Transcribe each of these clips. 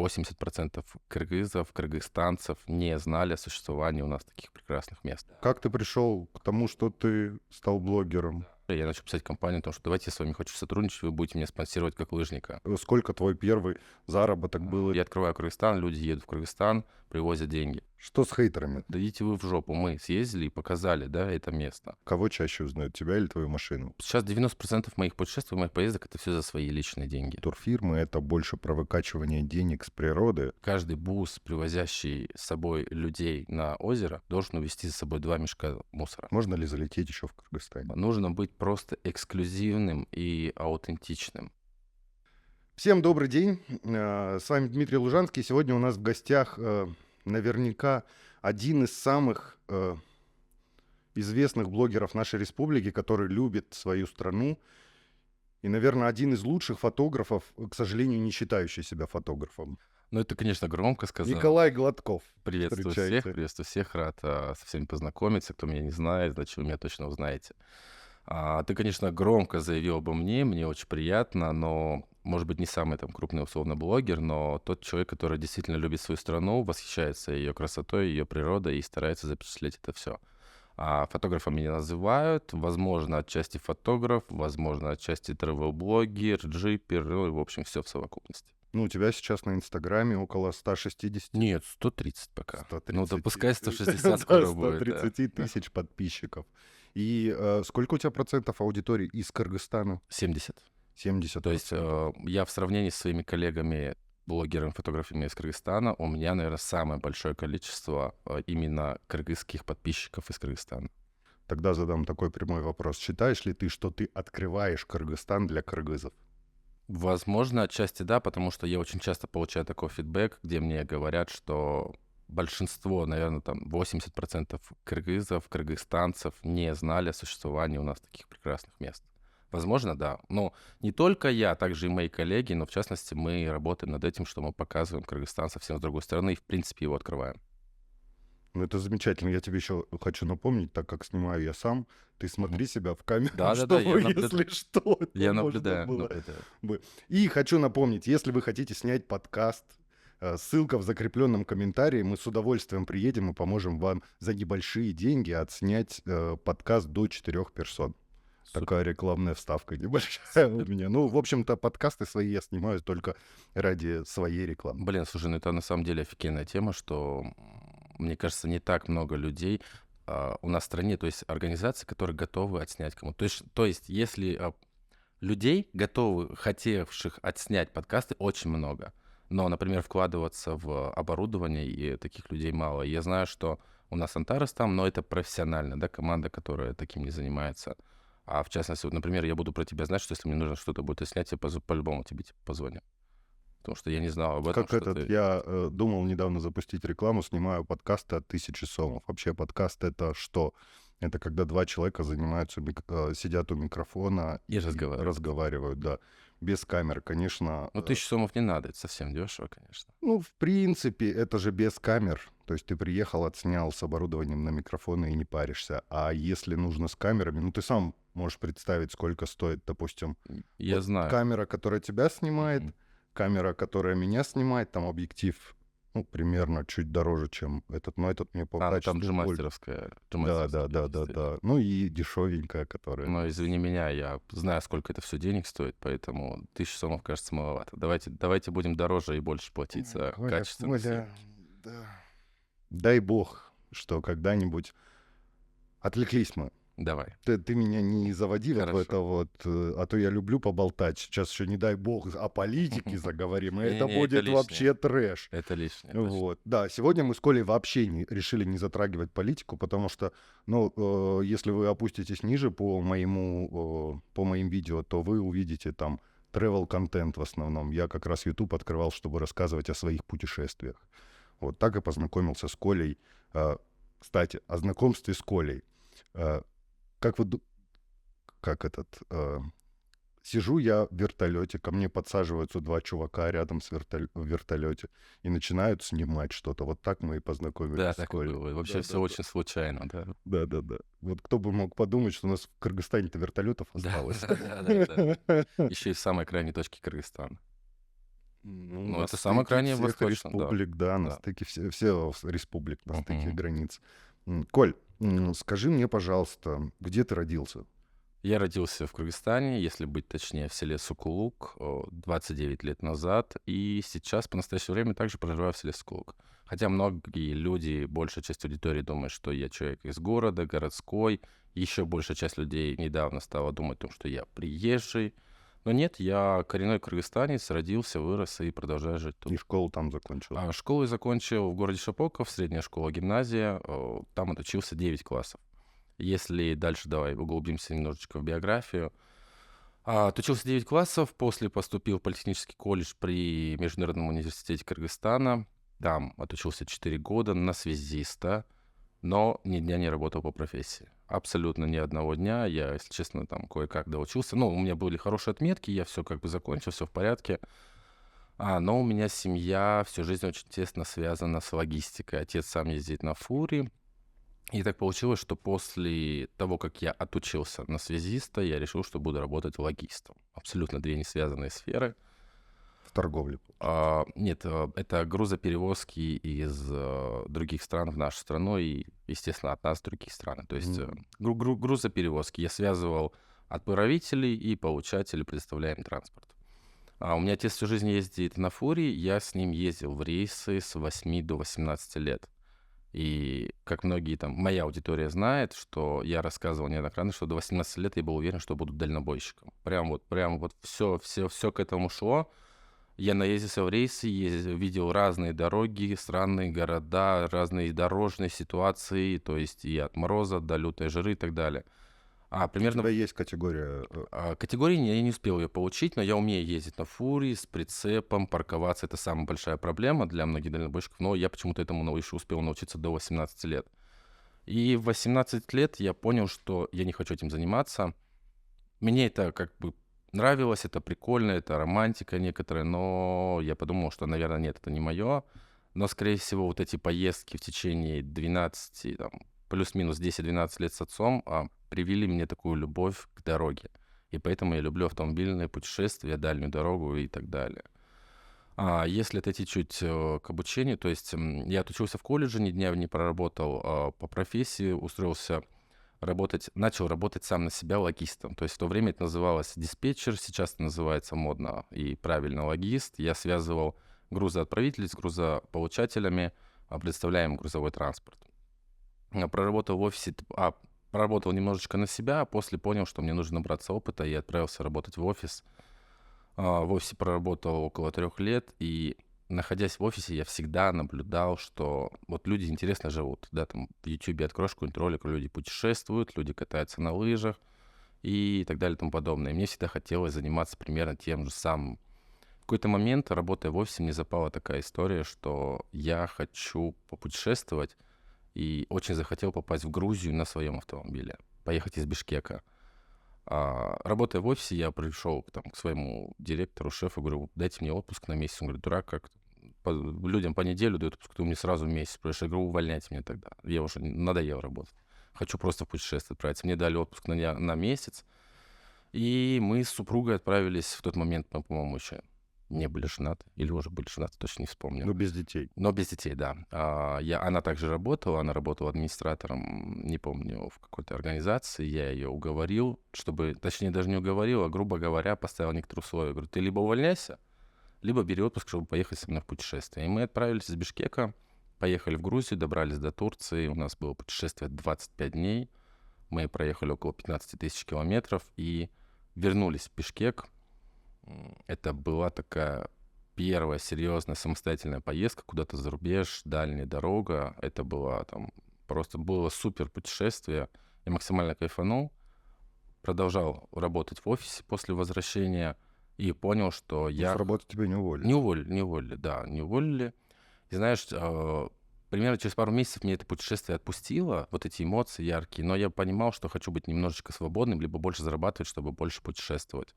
80% кыргызов, кыргызстанцев не знали о существовании у нас таких прекрасных мест. Как ты пришел к тому, что ты стал блогером? Я начал писать компанию о том, что давайте я с вами хочу сотрудничать, вы будете меня спонсировать как лыжника. Сколько твой первый заработок был? Я открываю Кыргызстан, люди едут в Кыргызстан, привозят деньги. Что с хейтерами? Да идите вы в жопу, мы съездили и показали, да, это место. Кого чаще узнают, тебя или твою машину? Сейчас 90% моих путешествий, моих поездок — это все за свои личные деньги. Турфирмы — это больше про выкачивание денег с природы. Каждый бус, привозящий с собой людей на озеро, должен увезти с собой 2 мешка мусора. Можно ли залететь еще в Кыргызстане? Нужно быть просто эксклюзивным и аутентичным. Всем добрый день. С вами Дмитрий Лужанский. Сегодня у нас в гостях наверняка один из самых известных блогеров нашей республики, который любит свою страну. И, наверное, один из лучших фотографов, к сожалению, не считающий себя фотографом. Ну, это, конечно, громко сказано. Николай Гладков. Приветствую всех, рад со всеми познакомиться. Кто меня не знает, значит, вы меня точно узнаете. Ты, конечно, громко заявил обо мне очень приятно, но, может быть, не самый там крупный условно блогер, но тот человек, который действительно любит свою страну, восхищается ее красотой, ее природой и старается запечатлеть это все. Фотографом меня называют, возможно, отчасти фотограф, возможно, отчасти тревел-блогер, джипер, ну и, в общем, все в совокупности. Ну, у тебя сейчас на Инстаграме около 160... Нет, 130 пока. 130. Ну, допускай 160 скоро будет. 130 тысяч подписчиков. И сколько у тебя процентов аудитории из Кыргызстана? 70. 70%. То есть я в сравнении с своими коллегами, блогерами, фотографами из Кыргызстана, у меня, наверное, самое большое количество именно кыргызских подписчиков из Кыргызстана. Тогда задам такой прямой вопрос. Считаешь ли ты, что ты открываешь Кыргызстан для кыргызов? Возможно, отчасти да, потому что я очень часто получаю такой фидбэк, где мне говорят, что большинство, наверное, там 80% кыргызов, кыргызстанцев не знали о существовании у нас таких прекрасных мест. Возможно, да. Но не только я, также и мои коллеги, но в частности мы работаем над этим, что мы показываем Кыргызстан совсем с другой стороны и в принципе его открываем. Ну, это замечательно. Я тебе еще хочу напомнить, так как снимаю я сам, ты смотри себя в камеру, Да-да-да, чтобы, я если что, это Я можно наблюдаю. было бы. И хочу напомнить, если вы хотите снять подкаст, ссылка в закрепленном комментарии, мы с удовольствием приедем и поможем вам за небольшие деньги отснять подкаст до 4 персон. Супер. Такая рекламная вставка небольшая у меня. Ну, в общем-то, подкасты свои я снимаю только ради своей рекламы. Блин, слушай, ну это на самом деле офигенная тема, что, мне кажется, не так много людей у нас в стране, то есть организаций, которые готовы отснять кому-то. То есть если людей, хотевших отснять подкасты, очень много. Но, например, вкладываться в оборудование, и таких людей мало. Я знаю, что у нас Антарес там, но это профессионально, да, команда, которая таким не занимается. А в частности, вот, например, я буду про тебя знать, что если мне нужно что-то будет снять, я по-любому тебе позвоню. Потому что я не знал об этом. Как я думал недавно запустить рекламу, снимаю подкасты от 1000 сомов. Вообще подкаст — это что? Это когда два человека занимаются, сидят у микрофона И разговаривают. да. Без камер, конечно. Ну, 1000 сомов не надо, это совсем дешево, конечно. Ну, в принципе, это же без камер. То есть ты приехал, отснял с оборудованием на микрофоны и не паришься. А если нужно с камерами, ну, ты сам можешь представить, сколько стоит, допустим, Я знаю. камера, которая тебя снимает, камера, которая меня снимает, там объектив, ну, примерно чуть дороже, чем этот, но этот мне по качеству там G-мастеровская. Да. Ну и дешевенькая, которая... Но извини меня, я знаю, сколько это все денег стоит, поэтому 1000 сомов кажется маловато. Давайте будем дороже и больше платить за качество. Да. Дай бог, что когда-нибудь отвлеклись мы. Давай. Ты меня не заводи вот в Хорошо. это вот, а то я люблю поболтать. Сейчас еще, не дай бог, о политике заговорим, и это Не-не, будет это вообще трэш. Это лишнее. Вот. Да, сегодня мы с Колей вообще решили не затрагивать политику, потому что, ну, если вы опуститесь ниже по моим видео, то вы увидите там travel-контент в основном. Я как раз YouTube открывал, чтобы рассказывать о своих путешествиях. Вот так и познакомился с Колей. Кстати, о знакомстве с Колей. Сижу я в вертолете, ко мне подсаживаются два чувака рядом в вертолете и начинают снимать что-то. Вот так мы и познакомились Да, с так и Колей. было. Вообще все очень случайно, да. Да. Вот кто бы мог подумать, что у нас в Кыргызстане-то вертолетов осталось. Да. Еще и в самой крайней точке Кыргызстана. Ну, Ну, на это самое стыке крайнее всех восточное, да. республик, да, на Да. стыке все республик, на стыке Мгм. границ. Коль, скажи мне, пожалуйста, где ты родился? Я родился в Кыргызстане, если быть точнее, в селе Сокулук 29 лет назад, и сейчас по настоящее время также проживаю в селе Сокулук. Хотя многие люди, большая часть аудитории думает, что я человек из города, городской. Еще большая часть людей недавно стала думать о том, что я приезжий. Но нет, я коренной кыргызстанец, родился, вырос и продолжаю жить И тут. школу там закончил? Школу я закончил в городе Шапоков, средняя школа, гимназия. Там отучился 9 классов. Если дальше давай углубимся немножечко в биографию. Отучился 9 классов, после поступил в политехнический колледж при Международном университете Кыргызстана. Там отучился 4 года на связиста, но ни дня не работал по профессии. Абсолютно ни одного дня. Я, если честно, там кое-как доучился. Ну, у меня были хорошие отметки, я все как бы закончил, все в порядке. Но у меня семья всю жизнь очень тесно связана с логистикой. Отец сам ездит на фуре. И так получилось, что после того, как я отучился на связиста, я решил, что буду работать логистом. Абсолютно две не связанные сферы. В торговле. Нет, это грузоперевозки из других стран в нашу страну и, естественно, от нас в другие страны. То есть грузоперевозки. Я связывал отправителей и получателей предоставляемый транспорт. У меня отец всю жизнь ездит на фуре, я с ним ездил в рейсы с 8 до 18 лет. И как многие там, моя аудитория знает, что я рассказывал неоднократно, что до 18 лет я был уверен, что буду дальнобойщиком. Прям вот все к этому шло. Я наездился в рейсы, видел разные дороги, странные города, разные дорожные ситуации, то есть и от мороза до лютой жары и так далее. У Примерно тебя есть категория... категории я не успел ее получить, но я умею ездить на фуре с прицепом, парковаться. Это самая большая проблема для многих дальнобойщиков, но я почему-то этому еще успел научиться до 18 лет. И в 18 лет я понял, что я не хочу этим заниматься. Мне это как бы нравилось, это прикольно, это романтика некоторая, но я подумал, что, наверное, нет, это не мое. Но, скорее всего, вот эти поездки в течение 12, там, плюс-минус 10-12 лет с отцом привели мне такую любовь к дороге. И поэтому я люблю автомобильные путешествия, дальнюю дорогу и так далее. Если отойти чуть к обучению, то есть я отучился в колледже, ни дня не проработал по профессии, устроился начал работать сам на себя логистом. То есть в то время это называлось диспетчер, сейчас это называется модно и правильно логист. Я связывал грузоотправителей с грузополучателями, предоставляем грузовой транспорт. Проработал в офисе, проработал немножечко на себя, а после понял, что мне нужно набраться опыта, и отправился работать в офис. В офисе проработал около 3 лет, и находясь в офисе, я всегда наблюдал, что вот люди интересно живут. Да, там в Ютубе откроешь какой-нибудь ролик, люди путешествуют, люди катаются на лыжах и так далее и тому подобное. И мне всегда хотелось заниматься примерно тем же самым. В какой-то момент, работая в офисе, мне запала такая история, что я хочу попутешествовать, и очень захотел попасть в Грузию на своем автомобиле, поехать из Бишкека. Работая в офисе, я пришел там, к своему директору, шефу, говорю, дайте мне отпуск на месяц. Он говорит, дурак, как людям по неделю дают отпуск, ты мне сразу месяц. Я говорю, увольняйте меня тогда. Я уже надоел работать. Хочу просто в путешествие отправиться. Мне дали отпуск на месяц. И мы с супругой отправились в тот момент, мы, по-моему, еще не были женаты. Или уже были женаты, точно не вспомню. Ну, без детей. Но без детей, да. Она также работала, она работала администратором, не помню, в какой-то организации. Я ее уговорил, точнее, даже не уговорил, а, грубо говоря, поставил некоторые условия. Говорю, ты либо увольняйся, либо бери отпуск, чтобы поехать со мной в путешествие. И мы отправились из Бишкека, поехали в Грузию, добрались до Турции. У нас было путешествие 25 дней. Мы проехали около 15 тысяч километров и вернулись в Бишкек. Это была такая первая серьезная самостоятельная поездка куда-то за рубеж, дальняя дорога. Это было просто было супер путешествие. Я максимально кайфанул. Продолжал работать в офисе после возвращения и понял, что С работы тебя не уволили. Не уволили, да, не уволили. И знаешь, примерно через пару месяцев мне это путешествие отпустило, вот эти эмоции яркие, но я понимал, что хочу быть немножечко свободным, либо больше зарабатывать, чтобы больше путешествовать.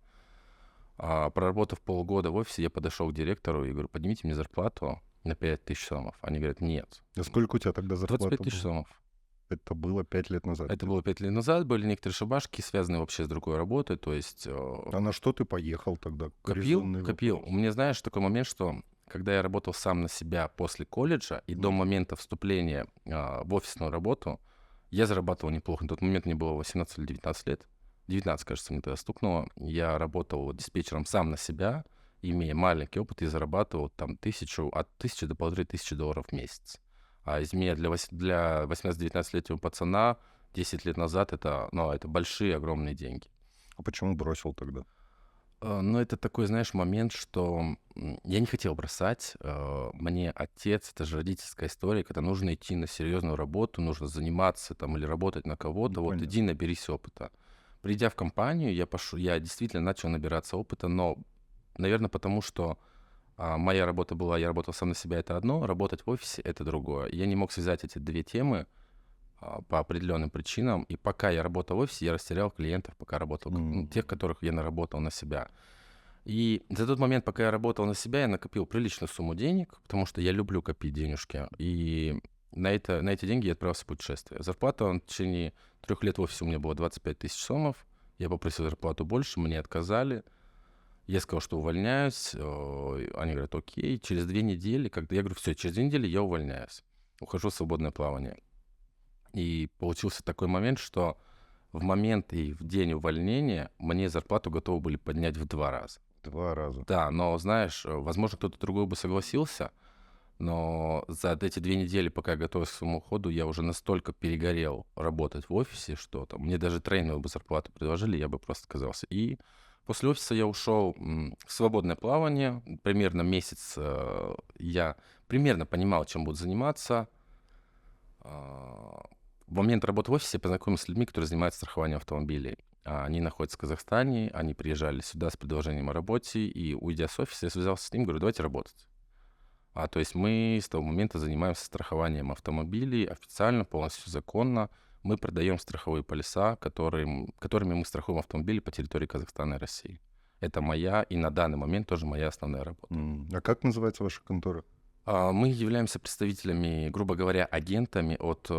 Проработав полгода в офисе, я подошел к директору и говорю, поднимите мне зарплату на 5000 сомов. Они говорят, нет. А сколько у тебя тогда зарплата 25 тысяч была? сомов. Это было 5 лет назад. Это было 5 лет назад, были некоторые шабашки, связанные вообще с другой работой, то есть А на что ты поехал тогда? копил, Резонный копил. вопрос. У меня, знаешь, такой момент, что когда я работал сам на себя после колледжа и до момента вступления в офисную работу, я зарабатывал неплохо. На тот момент мне было 18 или 19 лет. 19, кажется, мне тогда стукнуло. Я работал диспетчером сам на себя, имея маленький опыт, и зарабатывал там от 1000 до 1500 долларов в месяц. А из меня для 18-19-летнего пацана 10 лет назад это большие, огромные деньги. А почему бросил тогда? Ну, это такой, знаешь, момент, что я не хотел бросать. Мне отец, это же родительская история, когда нужно идти на серьезную работу, нужно заниматься там или работать на кого-то, вот Понятно. иди наберись опыта. Придя в компанию, я действительно начал набираться опыта, но, наверное, потому что моя работа была, я работал сам на себя, это одно, работать в офисе — это другое. Я не мог связать эти две темы по определенным причинам, и пока я работал в офисе, я растерял клиентов, пока работал, тех, которых я наработал на себя. И за тот момент, пока я работал на себя, я накопил приличную сумму денег, потому что я люблю копить денежки. И на эти деньги я отправился в путешествие. Зарплата в течение 3 лет в офисе у меня была 25 тысяч сомов. Я попросил зарплату больше, мне отказали. Я сказал, что увольняюсь. Они говорят, окей. Через 2 недели, когда я говорю, все, через 2 недели я увольняюсь. Ухожу в свободное плавание. И получился такой момент, что в момент и в день увольнения мне зарплату готовы были поднять в 2 раза. 2 раза. Да, но знаешь, возможно, кто-то другой бы согласился, но за эти 2 недели, пока я готовился к своему уходу, я уже настолько перегорел работать в офисе, что там мне даже тройную бы зарплату предложили, я бы просто отказался. И после офиса я ушел в свободное плавание. Примерно месяц я примерно понимал, чем буду заниматься. В момент работы в офисе я познакомился с людьми, которые занимаются страхованием автомобилей. Они находятся в Казахстане, они приезжали сюда с предложением о работе, и, уйдя с офиса, я связался с ним, говорю, давайте работать. То есть мы с того момента занимаемся страхованием автомобилей официально, полностью законно. Мы продаем страховые полиса, которыми мы страхуем автомобили по территории Казахстана и России. Это моя и на данный момент тоже моя основная работа. А как называется ваша контора? Мы являемся представителями, грубо говоря, агентами от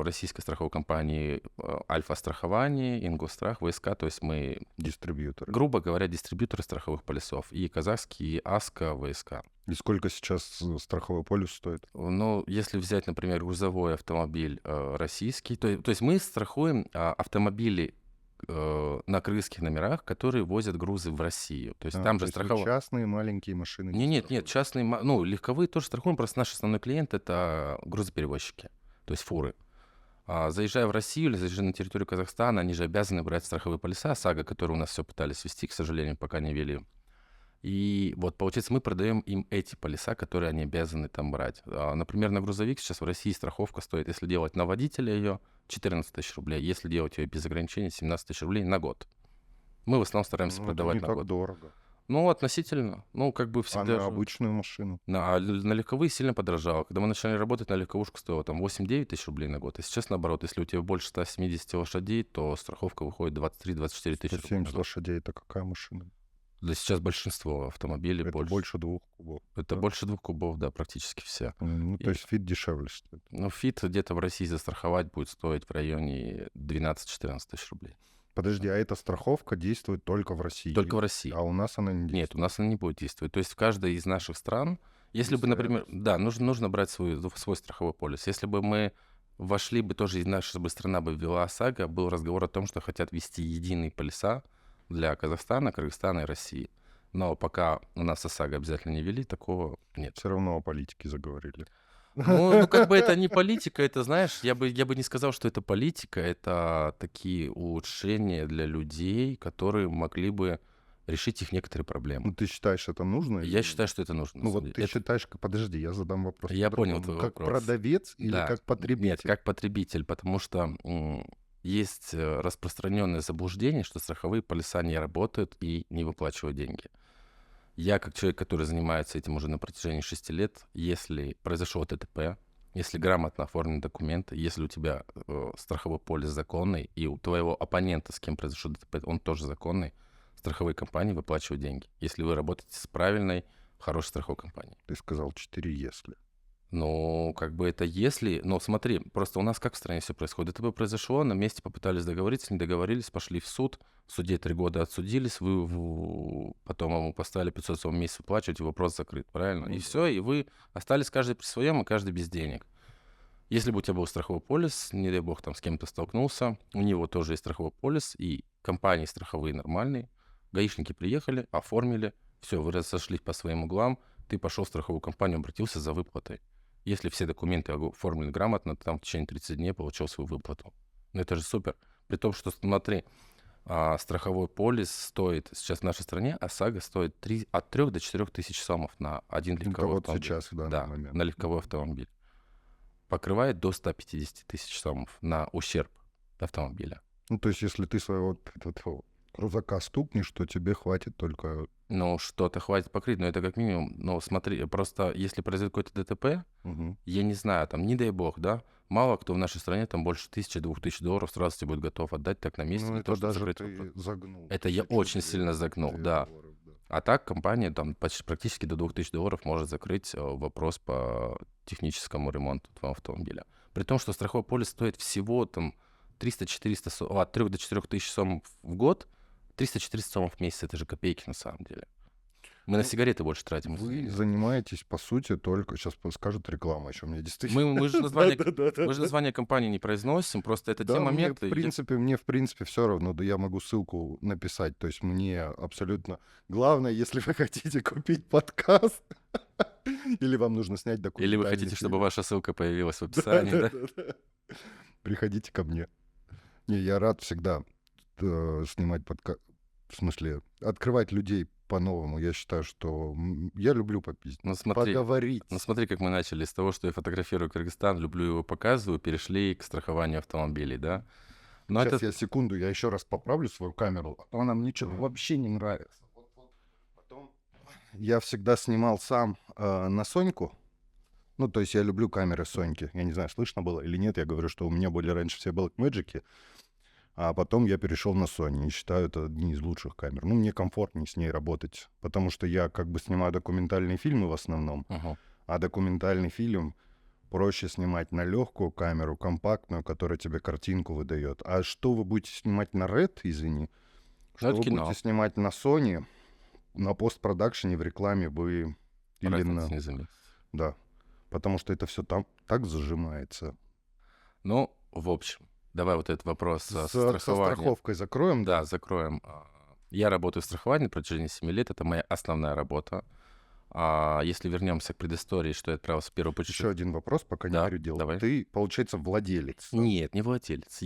российской страховой компании Альфа-страхование, Ингосстрах, ВСК. То есть мы, Дистрибьютор. грубо говоря, дистрибьюторы страховых полисов. И казахские, и АСКО, ВСК. И сколько сейчас страховой полис стоит? Ну, если взять, например, грузовой автомобиль российский, то есть мы страхуем автомобили на крымских номерах, которые возят грузы в Россию. То есть там То же есть вы страховая... частные маленькие машины не Нет, страхуете? частные, легковые тоже страхуем, просто наш основной клиент — это грузоперевозчики, то есть фуры. Заезжая в Россию или заезжая на территорию Казахстана, они же обязаны брать страховые полиса САГА, которые у нас все пытались вести, к сожалению, пока не вели. И вот, получается, мы продаем им эти полиса, которые они обязаны там брать. Например, на грузовик сейчас в России страховка стоит, если делать на водителя ее, 14 тысяч рублей, если делать ее без ограничений, 17 тысяч рублей на год. Мы в основном стараемся Это продавать не на так год. дорого. Ну, относительно. Ну, как бы А всегда на же... обычную машину? На легковые сильно подорожало. Когда мы начали работать, на легковушку стоило там 8-9 тысяч рублей на год. И сейчас, наоборот, если у тебя больше 170 лошадей, то страховка выходит 23-24 тысячи рублей на 170 год. лошадей — это какая машина? Да сейчас большинство автомобилей Это больше 2 кубов. Это да? больше 2 кубов, да, практически все. Ну, то И- есть фит дешевле стоит. Ну, фит где-то в России застраховать будет стоить в районе 12-14 тысяч рублей. Подожди, а эта страховка действует только в России? Только в России. А у нас она не Нет, действует? у нас она не будет действовать. То есть в каждой из наших стран, если бы, например, да, нужно брать свой страховой полис. Если бы мы вошли бы тоже, и наша бы страна бы ввела ОСАГО, был разговор о том, что хотят ввести единые полиса для Казахстана, Кыргызстана и России. Но пока у нас ОСАГО обязательно не ввели, такого нет. Все равно о политике заговорили. Ну, как бы это не политика, это, знаешь, я бы не сказал, что это политика, это такие улучшения для людей, которые могли бы решить их некоторые проблемы. Ну, ты считаешь, это нужно? или Я нет? считаю, что это нужно. на Ну, самом вот деле. ты Это- считаешь, подожди, я задам вопрос. Я понял по-другому. твой Как вопрос. продавец или Да. как потребитель? Нет, как потребитель, потому что есть распространенное заблуждение, что страховые полиса не работают и не выплачивают деньги. Я, как человек, который занимается этим уже на протяжении 6 лет, если произошло ДТП, если грамотно оформлены документы, если у тебя страховой полис законный, и у твоего оппонента, с кем произошло ДТП, он тоже законный, страховые компании выплачивают деньги, если вы работаете с правильной, хорошей страховой компанией. Ты сказал 4 «если». Ну, как бы это если... Ну, смотри, просто у нас как в стране все происходит? Это бы произошло, на месте попытались договориться, не договорились, пошли в суд, в суде 3 года отсудились, потом ему поставили 500 сом в месяц выплачивать, и вопрос закрыт, правильно? И Ну все, да. и вы остались каждый при своем, и каждый без денег. Если бы у тебя был страховой полис, не дай бог, там с кем-то столкнулся, у него тоже есть страховой полис, и компании страховые нормальные, гаишники приехали, оформили, все, вы разошлись по своим углам, ты пошел в страховую компанию, обратился за выплатой. Если все документы оформлены грамотно, ты там в течение 30 дней получил свою выплату. Ну это же супер. При том, что, смотри, страховой полис стоит сейчас в нашей стране, ОСАГО стоит от 3 до 4 тысяч сомов на один Это легковой вот автомобиль. сейчас, в данный Да, момент. на легковой автомобиль. Покрывает до 150 тысяч сомов на ущерб автомобиля. Ну, то есть, если ты своего этого крузака стукнешь, то тебе хватит только... Ну, что-то хватит покрыть, но это как минимум. Ну, смотри, просто если произойдет какое-то ДТП, Мгм. я не знаю, там, не дай бог, да, мало кто в нашей стране там больше 1000-2000 долларов сразу тебе будет готов отдать так на месте, Ну, для того, это чтобы даже закрыть вопрос. ты загнул. Это я 1000 очень сильно загнул, да. $200, да. А так компания там почти практически до 2000 долларов может закрыть вопрос по техническому ремонту твоего автомобиля. При том, что страховой полис стоит всего там 300-400, от 3 до 4 тысяч сомов в год, 300-400 сомов в месяц, это же копейки на самом деле. Мы на Ну, сигареты больше тратим. Вы занимаетесь, по сути, только... Сейчас скажут реклама еще мне действительно. Мы же название, Да-да-да-да. мы же название компании не произносим, просто это те Да, моменты. мне в принципе все равно, да я могу ссылку написать, то есть мне абсолютно главное, если вы хотите купить подкаст или вам нужно снять Или вы документальный хотите, чтобы фильм, ваша ссылка появилась в да, описании, да, да? да, да, приходите ко мне. Не, я рад всегда снимать подкаст, в смысле открывать людей по-новому. Я считаю, что я люблю попиздить, Ну поговорить. смотри, как мы начали с того, что я фотографирую Кыргызстан, люблю его, показываю, перешли к страхованию автомобилей, да? Но Сейчас это... я секунду, я еще раз поправлю свою камеру, а то она мне что-то вообще не нравится. Потом я всегда снимал сам на Соньку. Ну, то есть я люблю камеры Соньки. Я не знаю, слышно было или нет. Я говорю, что у меня были раньше все Blackmagic, а потом я перешел на Sony и считаю, это одни из лучших камер. Ну, мне комфортнее с ней работать, потому что я как бы снимаю документальные фильмы в основном, Мгм. а документальный фильм проще снимать на легкую камеру, компактную, которая тебе картинку выдает. А что вы будете снимать на Red, извини, Ну, что это вы кино. будете снимать на Sony, на постпродакшене, в рекламе вы или Разницы на... не заметить. Да, потому что это все там так зажимается. Ну, в общем, давай вот этот вопрос со Со страхованием. страховкой закроем, Да, да? закроем. Я работаю в страховании на протяжении 7 лет, это моя основная работа. Если вернемся к предыстории, что я отправился в первое Еще путешествие... один вопрос, пока не Да, переделал. давай. Ты, получается, владелец. Нет, не владелец.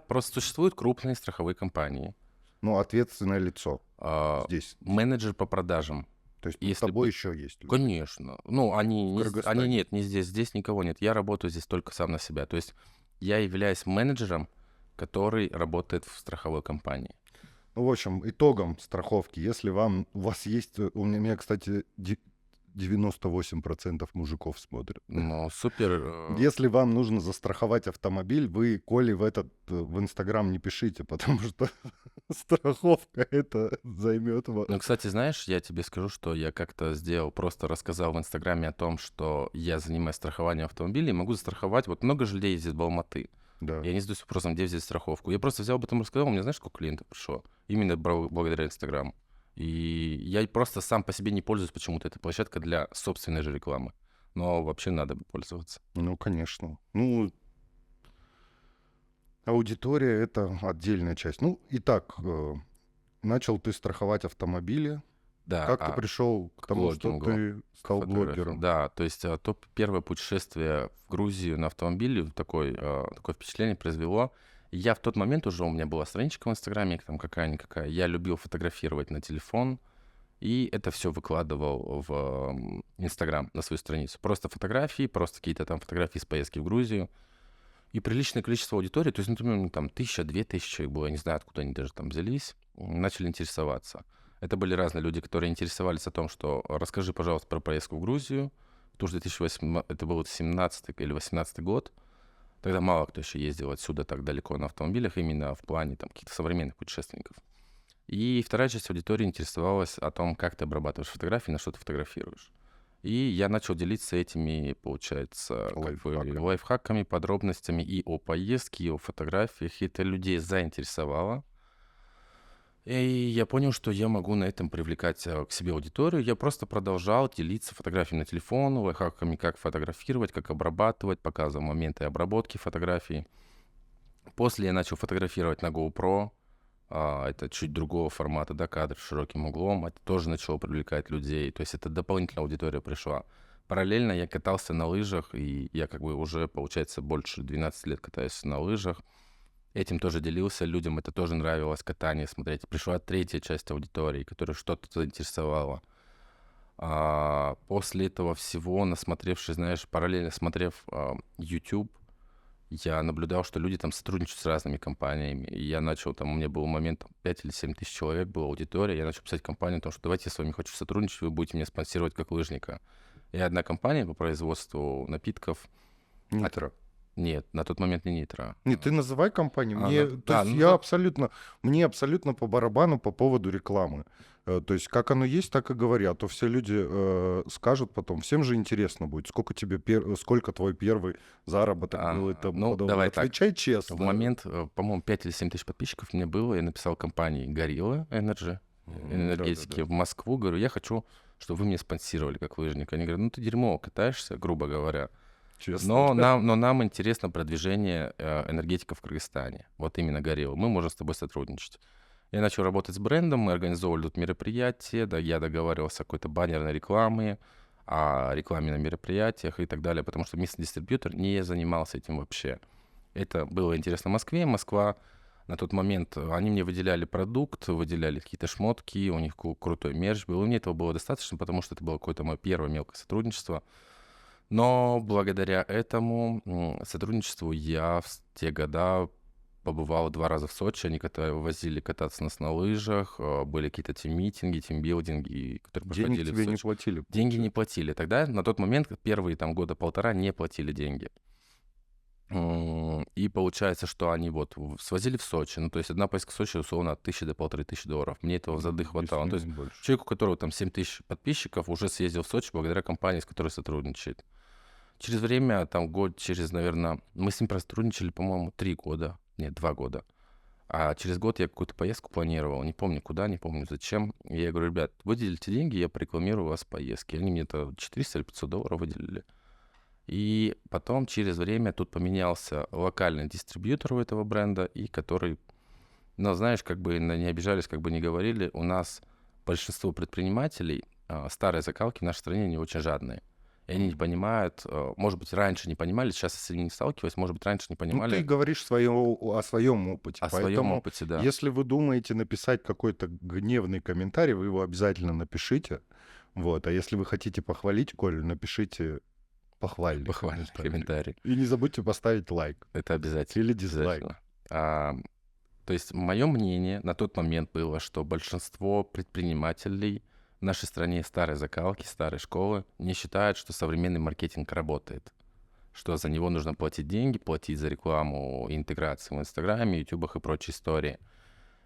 Просто существуют крупные страховые компании. Ну, ответственное лицо А, здесь. Менеджер по продажам. То есть Если с тобой быть... еще есть люди. Конечно. Ну, они Кыргызстане. нет, не здесь. Здесь никого нет. Я работаю здесь только сам на себя. То есть я являюсь менеджером, который работает в страховой компании. Ну, в общем, итогом страховки, если у вас есть... У меня, кстати, 98% мужиков смотрят. Ну, супер. Если вам нужно застраховать автомобиль, вы Коле в Инстаграм не пишите, потому что страховка это займет вас. Ну, кстати, знаешь, я тебе скажу, что я как-то просто рассказал в Инстаграме о том, что я занимаюсь страхованием автомобилей, могу застраховать. Вот много же людей ездит в Алматы. Да. Я не задаюсь вопросом, где взять страховку. Я просто взял об этом рассказал, у меня знаешь, сколько клиентов пришло? Именно благодаря Инстаграму. И я просто сам по себе не пользуюсь почему-то. Это площадка для собственной же рекламы. Но вообще надо бы пользоваться. Ну, конечно. Ну, аудитория — это отдельная часть. Ну, итак, начал ты страховать автомобили. Да, Как ты пришел к тому, что блогингу, ты стал блогером? Да, то есть то первое путешествие в Грузию на автомобиле, такое впечатление произвело. Я в тот момент уже, у меня была страничка в Инстаграме, там какая-никакая. Я любил фотографировать на телефон, и это все выкладывал в Инстаграм, на свою страницу. Просто фотографии, просто какие-то там фотографии с поездки в Грузию. И приличное количество аудитории, то есть, например, там 1000-2000 человек было, я не знаю, откуда они даже там взялись, начали интересоваться. Это были разные люди, которые интересовались о том, что расскажи, пожалуйста, про поездку в Грузию. Потому что 2008, это был 17 или 18 год. Тогда мало кто еще ездил отсюда так далеко на автомобилях, именно в плане там каких-то современных путешественников. И вторая часть аудитории интересовалась о том, как ты обрабатываешь фотографии, на что ты фотографируешь. И я начал делиться этими, получается, как бы Лайфхаками. лайфхаками, подробностями и о поездке, и о фотографиях. И это людей заинтересовало. И я понял, что я могу на этом привлекать к себе аудиторию. Я просто продолжал делиться фотографиями на телефон, лайфхаками, как фотографировать, как обрабатывать, показывал моменты обработки фотографий. После я начал фотографировать на GoPro. Это чуть другого формата, да, кадр с широким углом. Это тоже начало привлекать людей. То есть это дополнительная аудитория пришла. Параллельно я катался на лыжах, и я как бы уже, получается, больше 12 лет катаюсь на лыжах. Этим тоже делился, людям это тоже нравилось, катание смотреть. Пришла третья часть аудитории, которая что-то заинтересовала. После этого всего, насмотревшись, знаешь, параллельно смотрев YouTube, я наблюдал, что люди там сотрудничают с разными компаниями. И я начал, там у меня был момент, там, 5 или 7 тысяч человек была аудитория. Я начал писать компанию о том, что давайте я с вами хочу сотрудничать, вы будете меня спонсировать как лыжника. И одна компания по производству напитков... Нитро. Нет, на тот момент не Нитро. Нет, ты называй компанию. Да, ну, Мне абсолютно по барабану по поводу рекламы. То есть как оно есть, так и говори. А то все люди скажут потом. Всем же интересно будет, сколько твой первый заработок был и тому ну, подобное. давай так. Отвечай честно. В момент, по-моему, 5 или 7 тысяч подписчиков мне было, я написал компании Gorilla Energy, энергетики, Да-да-да. в Москву, говорю, я хочу, чтобы вы меня спонсировали как лыжник. Они говорят, ну ты дерьмо катаешься, грубо говоря. Честно. Но нам интересно продвижение энергетиков в Кыргызстане. Вот именно Горело. Мы можем с тобой сотрудничать. Я начал работать с брендом, мы организовывали тут мероприятия, да, я договаривался о какой-то баннерной рекламе, о рекламе на мероприятиях и так далее, потому что местный дистрибьютор не занимался этим вообще. Это было интересно Москве. Москва на тот момент, они мне выделяли продукт, выделяли какие-то шмотки, у них крутой мерч был. И мне этого было достаточно, потому что это было какое-то мое первое мелкое сотрудничество. Но благодаря этому сотрудничеству я в те года побывал 2 раза в Сочи. Они возили кататься нас на лыжах, были какие-то тим-митинги, тимбилдинги, которые Денег проходили в тебе не Сочи. платили? Деньги не платили. Тогда, на тот момент, первые там года полтора не платили деньги. И получается, что они вот свозили в Сочи. Ну, то есть одна поездка в Сочи, условно, от 1000 до $1500. Мне этого взады хватало. Ну, то есть человеку, у которого там 7 тысяч подписчиков, уже съездил в Сочи благодаря компании, с которой сотрудничает. Через время, там год, наверное, мы с ним протрудничали, по-моему, 3 года, нет, 2 года. А через год я какую-то поездку планировал, не помню куда, не помню зачем. И я говорю, ребят, выделите деньги, я порекламирую вас в поездке. Они мне-то 400 или $500 выделили. И потом через время тут поменялся локальный дистрибьютор у этого бренда, и который, ну, знаешь, как бы не обижались, как бы не говорили, у нас большинство предпринимателей, старые закалки в нашей стране не очень жадные. И они не понимают, может быть, раньше не понимали, сейчас я с этим не сталкиваюсь, может быть, раньше не Ну, ты понимали говоришь о своем опыте. о своем Поэтому, опыте, да. если вы думаете написать какой-то гневный комментарий, вы его обязательно напишите. Вот. А если вы хотите похвалить Колю, напишите похвальный Похвальный комментарий. И не забудьте поставить лайк. Это обязательно. Или дизлайк. Обязательно. То есть мое мнение на тот момент было, что большинство предпринимателей в нашей стране старой закалки, старой школы не считают, что современный маркетинг работает. Что за него нужно платить деньги, платить за рекламу и интеграцию в Инстаграме, Ютубах и прочие истории.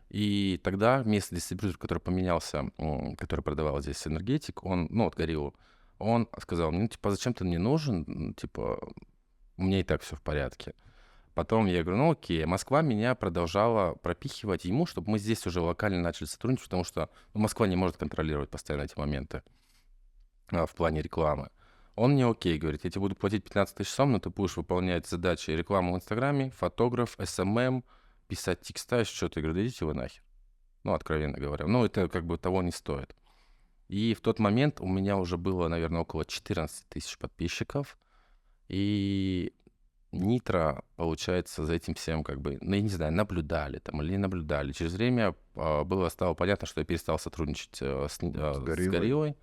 И тогда местный дистрибьютор, который поменялся, который продавал здесь энергетик, он, ну, от Гориллу, он сказал, ну, типа, зачем ты мне нужен? Типа, у меня и так все в порядке. Потом я говорю, ну окей, Москва меня продолжала пропихивать ему, чтобы мы здесь уже локально начали сотрудничать, потому что Москва не может контролировать постоянно эти моменты в плане рекламы. Он мне окей, говорит, я тебе буду платить 15 тысяч сом, но ты будешь выполнять задачи рекламы в Инстаграме, фотограф, СММ, писать текста, еще что-то. Я говорю, да идите вы нахер. Ну, откровенно говоря. Ну, это как бы того не стоит. И в тот момент у меня уже было, наверное, около 14 тысяч подписчиков. И Нитро, получается, за этим всем как бы, ну, я не знаю, наблюдали там или не наблюдали. Через время стало понятно, что я перестал сотрудничать с Гориллой.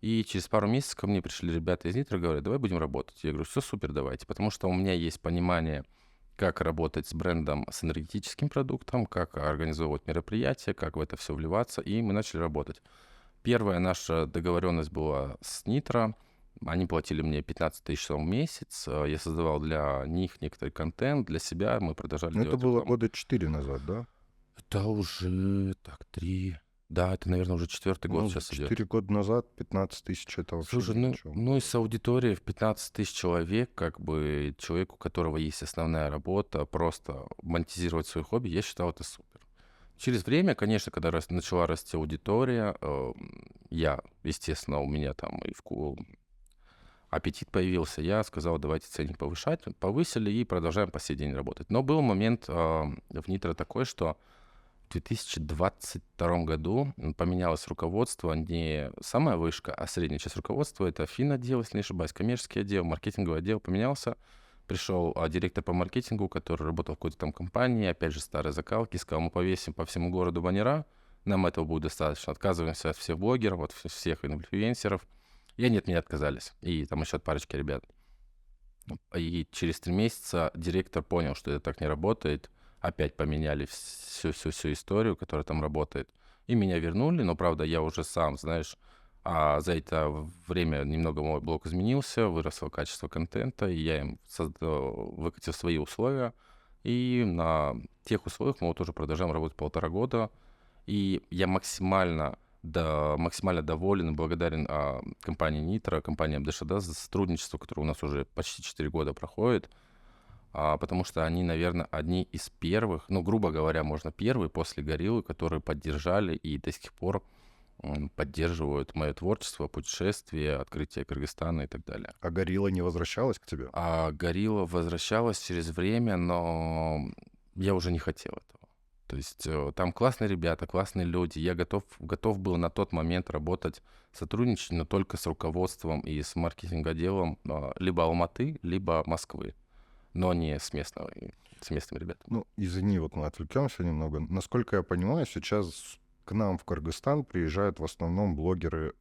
И через пару месяцев ко мне пришли ребята из Нитро и говорят, давай будем работать. Я говорю, все супер, давайте. Потому что у меня есть понимание, как работать с брендом, с энергетическим продуктом, как организовывать мероприятия, как в это все вливаться. И мы начали работать. Первая наша договоренность была с Нитро. Они платили мне 15 тысяч сом в месяц. Я создавал для них некоторый контент, для себя. Мы продолжали делать Это было рекламу. года 4 назад, да? Это уже, так, 3... Да, это, наверное, уже 4-й год Ну, сейчас идет. 4 года назад 15 тысяч — это вообще Слушай, ни о ну, чем. ну и с аудиторией в 15 тысяч человек, как бы человек, у которого есть основная работа, просто монетизировать свое хобби, я считал это супер. Через время, конечно, когда начала расти аудитория, я, естественно, у меня там и аппетит появился, я сказал, давайте ценник повышать. Повысили и продолжаем по сей день работать. Но был момент в Нитро такой, что в 2022 году поменялось руководство, не самая вышка, а средняя часть руководства. Это финотдел, если не ошибаюсь, коммерческий отдел, маркетинговый отдел поменялся. Пришел директор по маркетингу, который работал в какой-то там компании, опять же, старой закалки, сказал, мы повесим по всему городу баннера, нам этого будет достаточно. Отказываемся от всех блогеров, от всех инфлюенсеров. И они от меня отказались. И там еще от парочки ребят. И через 3 месяца директор понял, что это так не работает. Опять поменяли всю историю, которая там работает. И меня вернули, но, правда, я уже сам, знаешь, за это время немного мой блог изменился, выросло качество контента, и я им выкатил свои условия. И на тех условиях мы вот уже продолжаем работать 1,5 года. И я максимально доволен и благодарен компании Nitro, компании МДШД за сотрудничество, которое у нас уже почти 4 года проходит, потому что они, наверное, одни из первых, ну, грубо говоря, можно первые после Гориллы, которые поддержали и до сих пор поддерживают мое творчество, путешествия, открытие Кыргызстана и так далее. А Горилла не возвращалась к тебе? А Горилла возвращалась через время, но я уже не хотел этого. То есть там классные ребята, классные люди. Я готов был на тот момент работать, сотрудничать, но только с руководством и с маркетинг-отделом либо Алматы, либо Москвы, но не с местными ребятами. Ну, извини, вот мы отвлекемся немного. Насколько я понимаю, сейчас к нам в Кыргызстан приезжают в основном блогеры,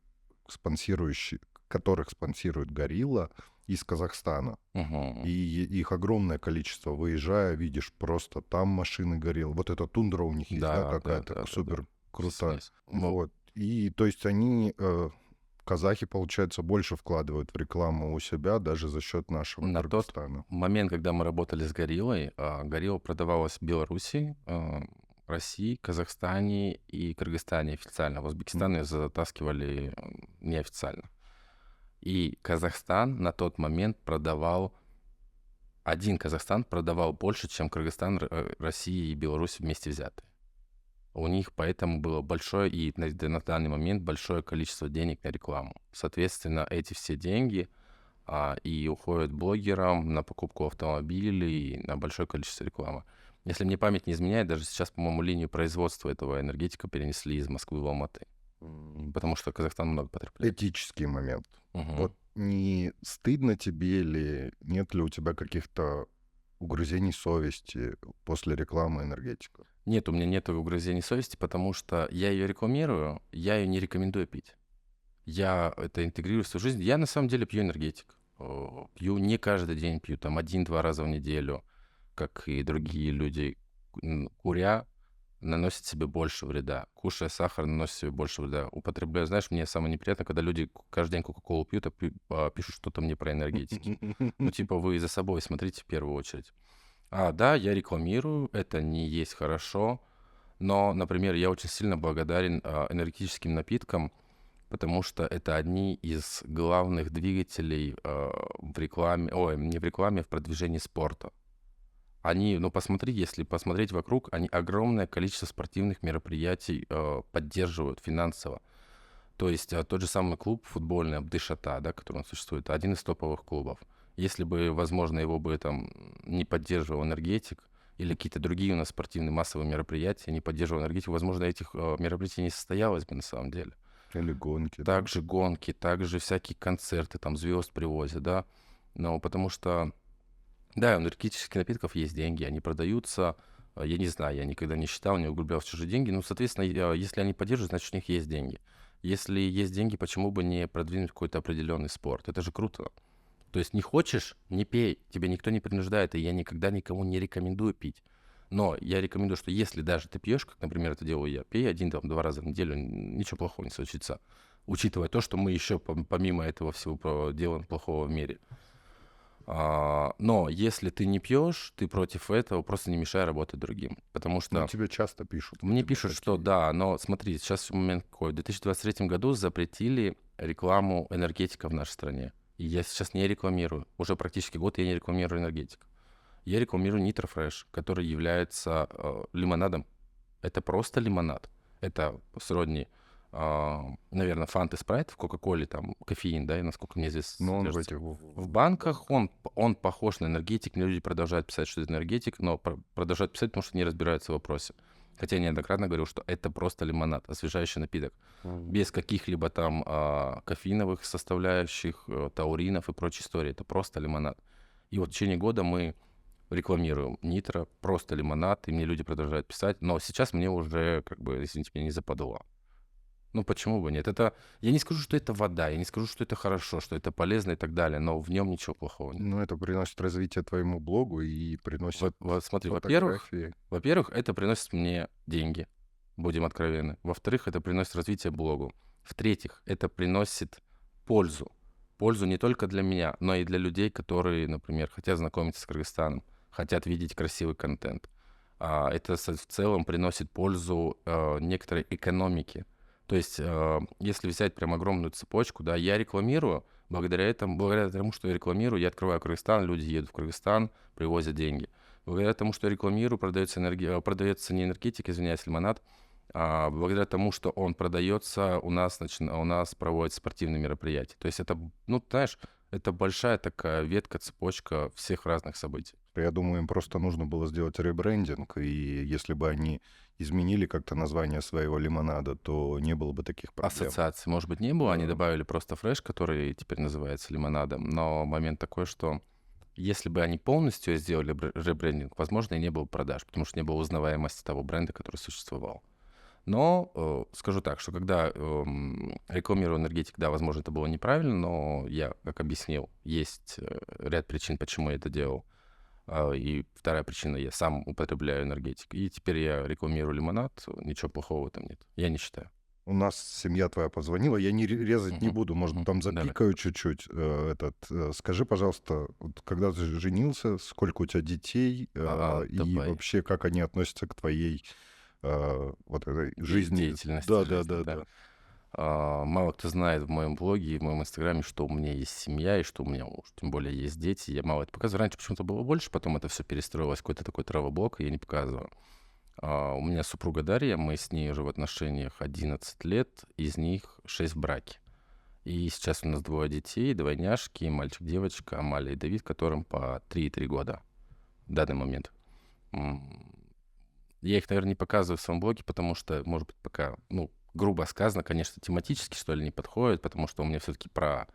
которых спонсирует Горилла, из Казахстана. Угу. И их огромное количество. Выезжая, видишь, просто там машины Горилла. Вот эта тундра у них есть, да, какая-то супер крутая. Вот. И то есть они, казахи, получается, больше вкладывают в рекламу у себя даже за счет нашего На Кыргызстана. тот момент, когда мы работали с Гориллой, Горилла продавалась в Беларуси, России, Казахстане и Кыргызстане официально. В Узбекистан ее затаскивали неофициально. И Казахстан на тот момент один Казахстан продавал больше, чем Кыргызстан, Россия и Беларусь вместе взятые. У них поэтому было большое, и на данный момент большое количество денег на рекламу. Соответственно, эти все деньги и уходят блогерам на покупку автомобилей, и на большое количество рекламы. Если мне память не изменяет, даже сейчас, по-моему, линию производства этого энергетика перенесли из Москвы в Алматы. Потому что Казахстан много потребляет. Этический момент. Угу. Вот не стыдно тебе или нет ли у тебя каких-то угрызений совести после рекламы энергетика? Нет, у меня нет угрызений совести, потому что я ее рекламирую, я ее не рекомендую пить. Я это интегрирую в свою жизнь. Я на самом деле пью энергетик. Пью не каждый день, пью там 1-2 раза в неделю, как и другие люди. Куря наносит себе больше вреда. Кушая сахар, наносит себе больше вреда. Употребляю, знаешь, мне самое неприятное, когда люди каждый день Кока-Колу пьют, пишут что-то мне про энергетики. Ну, типа, вы за собой смотрите в первую очередь. Да, я рекламирую, это не есть хорошо, но, например, я очень сильно благодарен энергетическим напиткам, потому что это одни из главных двигателей в рекламе, не в рекламе, а в продвижении спорта. Они, если посмотреть вокруг, они огромное количество спортивных мероприятий поддерживают финансово. То есть тот же самый клуб футбольный Абдышата, да, который существует, один из топовых клубов. Если бы, возможно, его бы там не поддерживал энергетик или какие-то другие у нас спортивные массовые мероприятия, не поддерживал энергетик, возможно, этих мероприятий не состоялось бы на самом деле. Или гонки. Также гонки, также всякие концерты, там звезд привозят, да. Но потому что, да, у энергетических напитков есть деньги, они продаются. Я не знаю, я никогда не считал, не углублял в чужие деньги. Ну, соответственно, если они поддерживают, значит, у них есть деньги. Если есть деньги, почему бы не продвинуть какой-то определенный спорт? Это же круто. То есть не хочешь — не пей, тебя никто не принуждает, и я никогда никому не рекомендую пить. Но я рекомендую, что если даже ты пьешь, как, например, это делаю я, пей 1-2 раза в неделю, ничего плохого не случится. Учитывая то, что мы еще помимо этого всего делаем плохого в мире. Но если ты не пьешь, ты против этого, просто не мешай работать другим. Потому Ну, что тебе часто пишут мне вроде бы пишут, что такие. да, но смотри, сейчас момент какой. В 2023 году запретили рекламу энергетика в нашей стране. И я сейчас не рекламирую. Уже практически год я не рекламирую энергетик. Я рекламирую Nitro Fresh, который является лимонадом. Это просто лимонад. Это сродни, наверное, фанты, спрайт, в Кока-Коле там кофеин, да, и насколько мне здесь Но он в содержится. этих В банках банках. он похож на энергетик, но люди продолжают писать, что это энергетик, но продолжают писать, потому что не разбираются в вопросе. Хотя я неоднократно говорил, что это просто лимонад, освежающий напиток. Без каких-либо там кофеиновых составляющих, тауринов и прочей истории. Это просто лимонад. И вот в течение года мы рекламирую Нитро, просто лимонад, и мне люди продолжают писать, но сейчас мне уже, как бы, извините меня, не западло. Ну, почему бы нет? Это, я не скажу, что это вода, я не скажу, что это хорошо, что это полезно и так далее, но в нем ничего плохого нет. Ну, это приносит развитие твоему блогу и приносит Смотри, фотографии. во-первых, это приносит мне деньги, будем откровенны. Во-вторых, это приносит развитие блогу. В-третьих, это приносит пользу. Пользу не только для меня, но и для людей, которые, например, хотят знакомиться с Кыргызстаном, хотят видеть красивый контент. Это в целом приносит пользу некоторой экономике. То есть, если взять прям огромную цепочку, да, я рекламирую, благодаря тому, что я рекламирую, я открываю Кыргызстан, люди едут в Кыргызстан, привозят деньги. Благодаря тому, что я рекламирую, продается не энергетик, извиняюсь, лимонад, благодаря тому, что он продается, у нас проводят спортивные мероприятия. То есть это, ну, знаешь, это большая такая ветка, цепочка всех разных событий. Я думаю, им просто нужно было сделать ребрендинг, и если бы они изменили как-то название своего лимонада, то не было бы таких проблем. Ассоциации, может быть, не было, они Да. добавили просто фреш, который теперь называется лимонадом, но момент такой, что если бы они полностью сделали ребрендинг, возможно, и не было продаж, потому что не было узнаваемости того бренда, который существовал. Но скажу так, что когда рекламирую энергетик, да, возможно, это было неправильно, но я, как объяснил, есть ряд причин, почему я это делал. И вторая причина, я сам употребляю энергетик. И теперь я рекламирую лимонад, ничего плохого в этом нет. Я не считаю. У нас семья твоя позвонила, я не резать не Мгм, буду, может, мгм. там Давай. запикаю чуть-чуть. Скажи, пожалуйста, вот когда ты женился, сколько у тебя детей, и Давай. вообще как они относятся к твоей вот этой жизни? Деятельности Да, да, жизни, да, да. да. Мало кто знает в моем блоге и в моем инстаграме, что у меня есть семья и что у меня муж. Тем более есть дети. Я мало это показываю. Раньше почему-то было больше, потом это все перестроилось в какой-то такой травоблок, и я не показываю. У меня супруга Дарья, мы с ней уже в отношениях 11 лет, из них 6 в браке. И сейчас у нас двое детей, двойняшки, мальчик-девочка, Амалия и Давид, которым по 3 и 3 года в данный момент. М, Я их, наверное, не показываю в своем блоге, потому что, может быть, пока, ну, грубо сказано, конечно, тематически, что ли, не подходит, потому что у меня все-таки про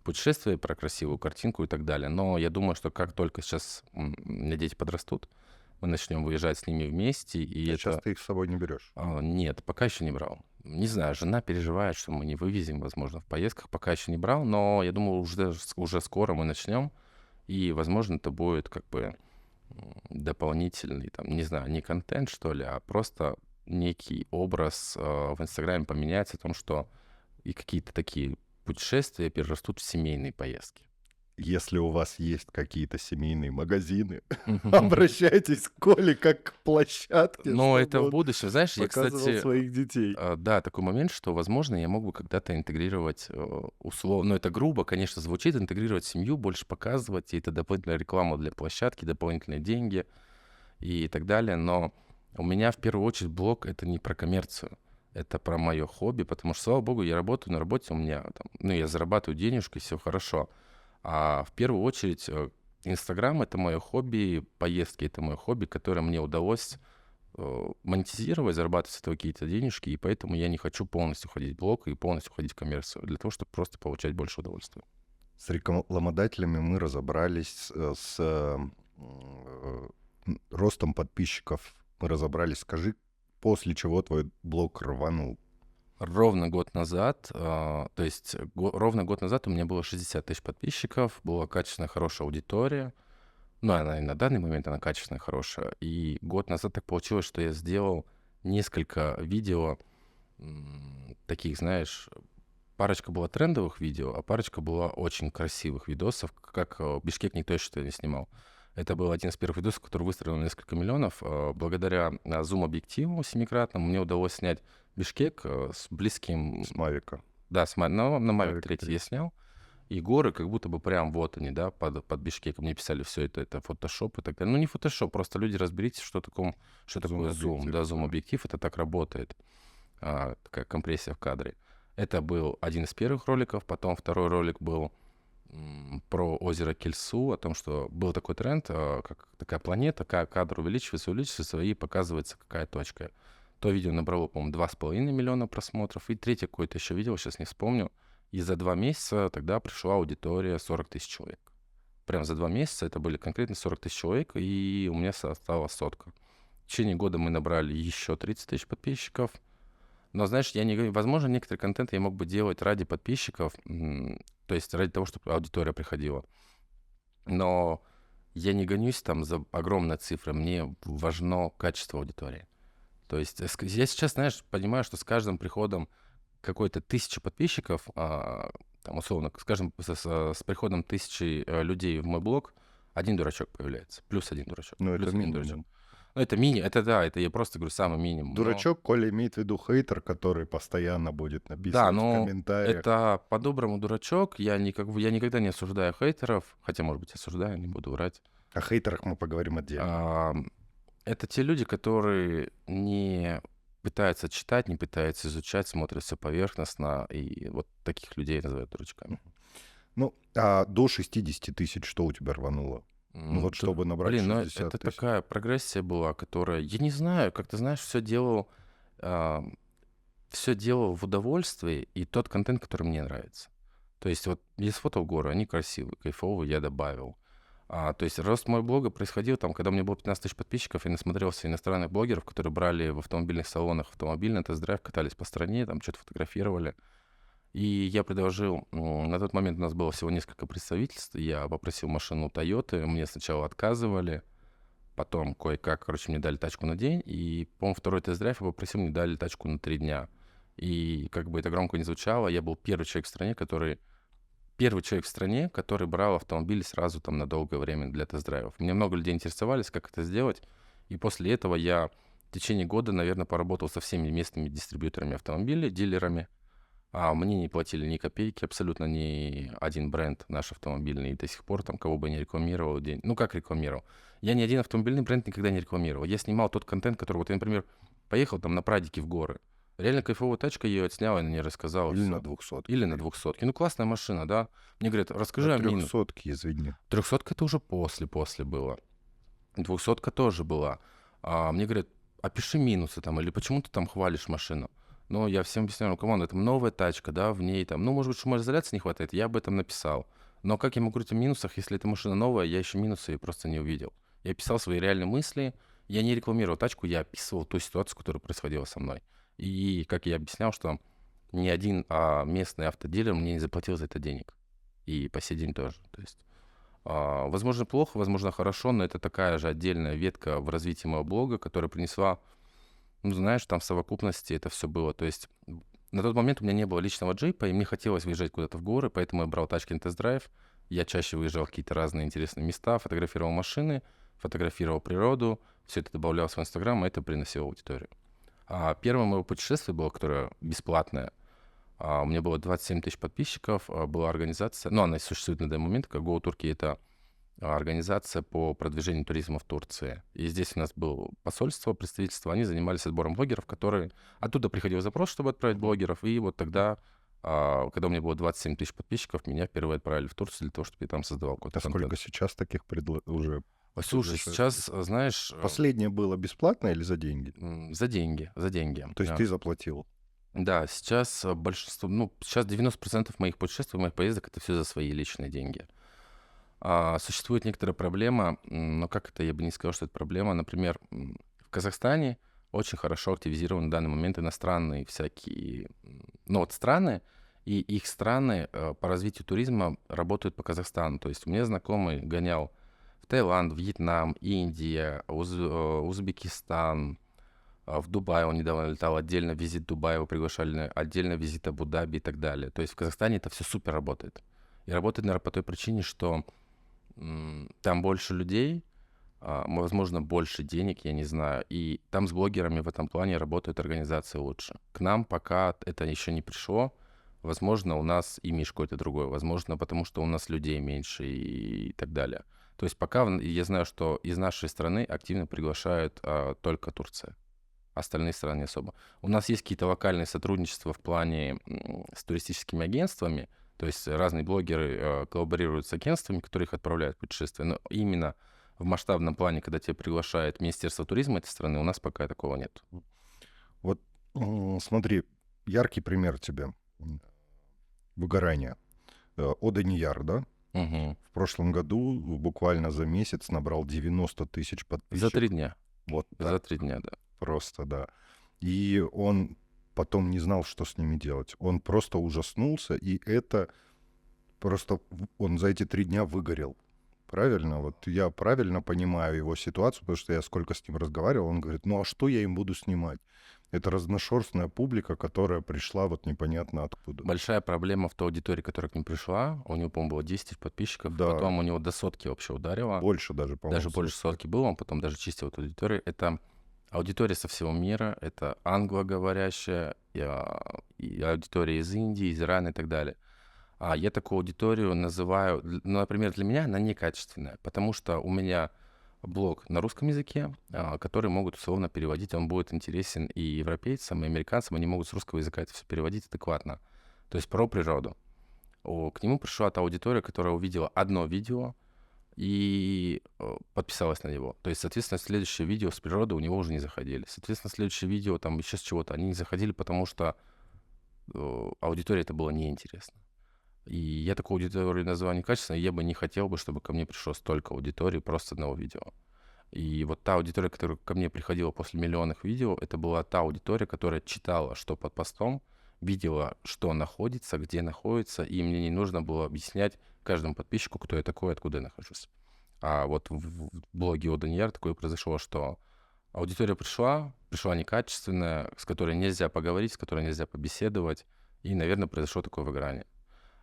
путешествие, про красивую картинку и так далее. Но я думаю, что как только сейчас у меня дети подрастут, мы начнем выезжать с ними вместе, и А сейчас это... ты их с собой не берешь. Нет, пока еще не брал. Не знаю, жена переживает, что мы не вывезем, возможно, в поездках. Пока еще не брал, но я думаю, уже скоро мы начнем. И, возможно, это будет как бы дополнительный, там, не знаю, не контент, что ли, а просто некий образ в Инстаграме поменяется о том, что и какие-то такие путешествия перерастут в семейные поездки. Если у вас есть какие-то семейные магазины, обращайтесь к Коле как к площадке, Но это чтобы в он будущем. Знаешь, я, показывал кстати, своих детей. да, такой момент, что, возможно, я мог бы когда-то интегрировать условно, ну, это грубо, конечно, звучит, интегрировать семью, больше показывать, и это дополнительная реклама для площадки, дополнительные деньги и так далее. Но у меня в первую очередь блог — это не про коммерцию, это про мое хобби, потому что, слава богу, я работаю на работе, у меня там, ну, я зарабатываю денежку, и все хорошо. А в первую очередь Инстаграм — это мое хобби, поездки — это мое хобби, которое мне удалось монетизировать, зарабатывать с этого какие-то денежки, и поэтому я не хочу полностью ходить в блог и полностью ходить в коммерцию, для того, чтобы просто получать больше удовольствия. С рекламодателями мы разобрались, ростом подписчиков мы разобрались. Скажи, после чего твой блог рванул? Ровно год назад, ровно год назад у меня было 60 тысяч подписчиков, была качественная, хорошая аудитория. Ну, она и на данный момент, она качественная, хорошая. И год назад так получилось, что я сделал несколько видео таких, знаешь, парочка была трендовых видео, а парочка была очень красивых видосов, как Бишкек никто еще не снимал. Это был один из первых видосов, который выстрелил на несколько миллионов. Благодаря зум-объективу семикратному мне удалось снять Бишкек с близким... С Мавика. Да, на Mavic Mavic 3 3. я снял. И горы как будто бы прям вот они, да, под Бишкеком. Мне писали, все это фотошоп и так далее. Ну, не фотошоп, просто люди разберитесь, что такое зум. Да, зум-объектив, это так работает. Такая компрессия в кадре. Это был один из первых роликов. Потом второй ролик был про озеро Кельсу, о том, что был такой тренд, как такая планета, кадр увеличивается, и показывается какая точка. То видео набрало, по-моему, 2,5 миллиона просмотров. И третье какое-то еще видео, сейчас не вспомню. И за 2 месяца тогда пришла аудитория 40 тысяч человек. Прям за 2 месяца это были конкретно 40 тысяч человек, и у меня осталась 100. В течение года мы набрали еще 30 тысяч подписчиков. Но, знаешь, возможно, некоторый контент я мог бы делать ради подписчиков, то есть ради того, чтобы аудитория приходила. Но я не гонюсь там за огромные цифры, мне важно качество аудитории. То есть я сейчас, знаешь, понимаю, что с каждым приходом какой-то 1000 подписчиков, там, условно, скажем, с приходом 1000 людей в мой блог, один дурачок появляется, плюс один дурачок. Ну, плюс это один минимум. дурачок. Ну, это это я просто говорю, самый минимум. Дурачок, Коля имеет в виду хейтер, который постоянно будет Да, написывать в но комментариях. это по-доброму дурачок. Я никогда не осуждаю хейтеров, хотя, может быть, осуждаю, не буду врать. О хейтерах мы поговорим отдельно. Это те люди, которые не пытаются читать, не пытаются изучать, смотрят все поверхностно, и вот таких людей называют дурачками. Ну, а до 60 тысяч что у тебя рвануло? Ну вот чтобы набрать Блин, 60 это тысяч. такая прогрессия была, которая, я не знаю, как ты знаешь, все делал в удовольствии, и тот контент, который мне нравится. То есть вот я сфотал горы, они красивые, кайфовые, я добавил. То есть рост моего блога происходил там, когда у меня было 15 тысяч подписчиков, я насмотрелся иностранных блогеров, которые брали в автомобильных салонах автомобиль на тест-драйв, катались по стране, там что-то фотографировали. И я предложил, на тот момент у нас было всего несколько представительств, я попросил машину Toyota, мне сначала отказывали, потом кое-как, короче, мне дали тачку на день, и, по-моему, второй тест-драйв я попросил, мне дали тачку на 3 дня. И как бы это громко не звучало, я был первый человек в стране, который брал автомобиль сразу там на долгое время для тест-драйвов. Мне много людей интересовались, как это сделать, и после этого я в течение года, наверное, поработал со всеми местными дистрибьюторами автомобилей, дилерами, мне не платили ни копейки, абсолютно ни один бренд наш автомобильный, и до сих пор там кого бы не рекламировал день. Ну, как рекламировал? Я ни один автомобильный бренд никогда не рекламировал. Я снимал тот контент, который, вот я, например, поехал там на прадике в горы. Реально кайфовая тачка, я ее отснял, я на ней рассказал. Или всё. на 200. Или на 200. Ну, классная машина, да. Мне говорят, расскажи На о минусах. 300, извини. 300 это уже после было. 200 тоже была. Мне говорят, опиши минусы там, или почему ты там хвалишь машину. Но я всем объясняю, ну, камон, это новая тачка, да, в ней там, ну, может быть, шумоизоляции не хватает, я об этом написал. Но как я могу говорить о минусах, если эта машина новая, я еще минусы просто не увидел. Я писал свои реальные мысли, я не рекламировал тачку, я описывал ту ситуацию, которая происходила со мной. И как я объяснял, что ни один местный автодилер мне не заплатил за это денег. И по сей день тоже. То есть, возможно, плохо, возможно, хорошо, но это такая же отдельная ветка в развитии моего блога, которая принесла, ну, знаешь, там в совокупности это все было. То есть на тот момент у меня не было личного джипа, и мне хотелось выезжать куда-то в горы, поэтому я брал тачки на тест-драйв. Я чаще выезжал в какие-то разные интересные места, фотографировал машины, фотографировал природу, все это добавлял в свой Инстаграм, и это приносило аудиторию. Первое мое путешествие было, которое бесплатное. У меня было 27 тысяч подписчиков, была организация, ну, она существует на данный момент, как Go Turkey, это организация по продвижению туризма в Турции. И здесь у нас было посольство, представительство, они занимались отбором блогеров, которые... Оттуда приходил запрос, чтобы отправить блогеров, и вот тогда, когда у меня было 27 тысяч подписчиков, меня впервые отправили в Турцию для того, чтобы я там создавал какой-то контент. Сколько сейчас таких уже? Слушай, сейчас, знаешь... Последнее было бесплатно или за деньги? За деньги. То есть ты заплатил? Да, сейчас большинство, сейчас 90% моих путешествий, моих поездок, это все за свои личные деньги. Существует некоторая проблема, но как это, я бы не сказал, что это проблема. Например, в Казахстане очень хорошо активизированы в данный момент иностранные всякие, страны, и их страны по развитию туризма работают по Казахстану. То есть у меня знакомый гонял в Таиланд, Вьетнам, Индия, Узбекистан, В Дубай он недавно летал, отдельно визит Дубая его приглашали, отдельно визит Абу-Даби и так далее. То есть в Казахстане это все супер работает. И работает, наверное, по той причине, что там больше людей, возможно, больше денег, я не знаю. И там с блогерами в этом плане работают организации лучше. К нам пока это еще не пришло. Возможно, у нас имидж какой-то другой. Возможно, потому что у нас людей меньше и так далее. То есть пока я знаю, что из нашей страны активно приглашают только Турция. Остальные страны не особо. У нас есть какие-то локальные сотрудничества в плане с туристическими агентствами. То есть разные блогеры коллаборируют с агентствами, которые их отправляют в путешествия. Но именно в масштабном плане, когда тебя приглашает Министерство туризма этой страны, у нас пока такого нет. Вот смотри, яркий пример тебе. Выгорание. Ода Нияр, да? Угу. В прошлом году буквально за месяц набрал 90 тысяч За подписчиков. 3 дня. Вот так. За 3 дня, да. Просто, да. И он потом не знал, что с ними делать. Он просто ужаснулся, и это просто он за эти 3 дня выгорел. Правильно? Вот я правильно понимаю его ситуацию, потому что я сколько с ним разговаривал, он говорит, ну а что я им буду снимать? Это разношерстная публика, которая пришла вот непонятно откуда. Большая проблема в той аудитории, которая к ним пришла. У него, по-моему, было 10 тысяч подписчиков. Да. Потом у него до сотки вообще ударило. Больше даже, по-моему. Даже больше сотки было. Он потом даже чистил эту аудиторию. Это аудитория со всего мира. Это англоговорящая, и аудитория из Индии, из Ирана и так далее. А я такую аудиторию называю, ну, например, для меня она некачественная, потому что у меня блог на русском языке, который могут условно переводить, он будет интересен и европейцам, и американцам, они могут с русского языка это все переводить адекватно. То есть про природу. К нему пришла та аудитория, которая увидела одно видео и подписалась на него. То есть, соответственно, следующее видео с природы у него уже не заходили. Соответственно, следующее видео там еще с чего-то, они не заходили, потому что аудитории это было неинтересно. И я такую аудиторию называю некачественной, я бы не хотел бы, чтобы ко мне пришло столько аудитории просто с одного видео. И вот та аудитория, которая ко мне приходила после миллионных видео, это была та аудитория, которая читала, что под постом, видела, что находится, где находится, и мне не нужно было объяснять каждому подписчику, кто я такой, откуда я нахожусь. А вот в блоге Ода Нияр такое произошло, что аудитория пришла некачественная, с которой нельзя поговорить, с которой нельзя побеседовать, и, наверное, произошло такое выгорание.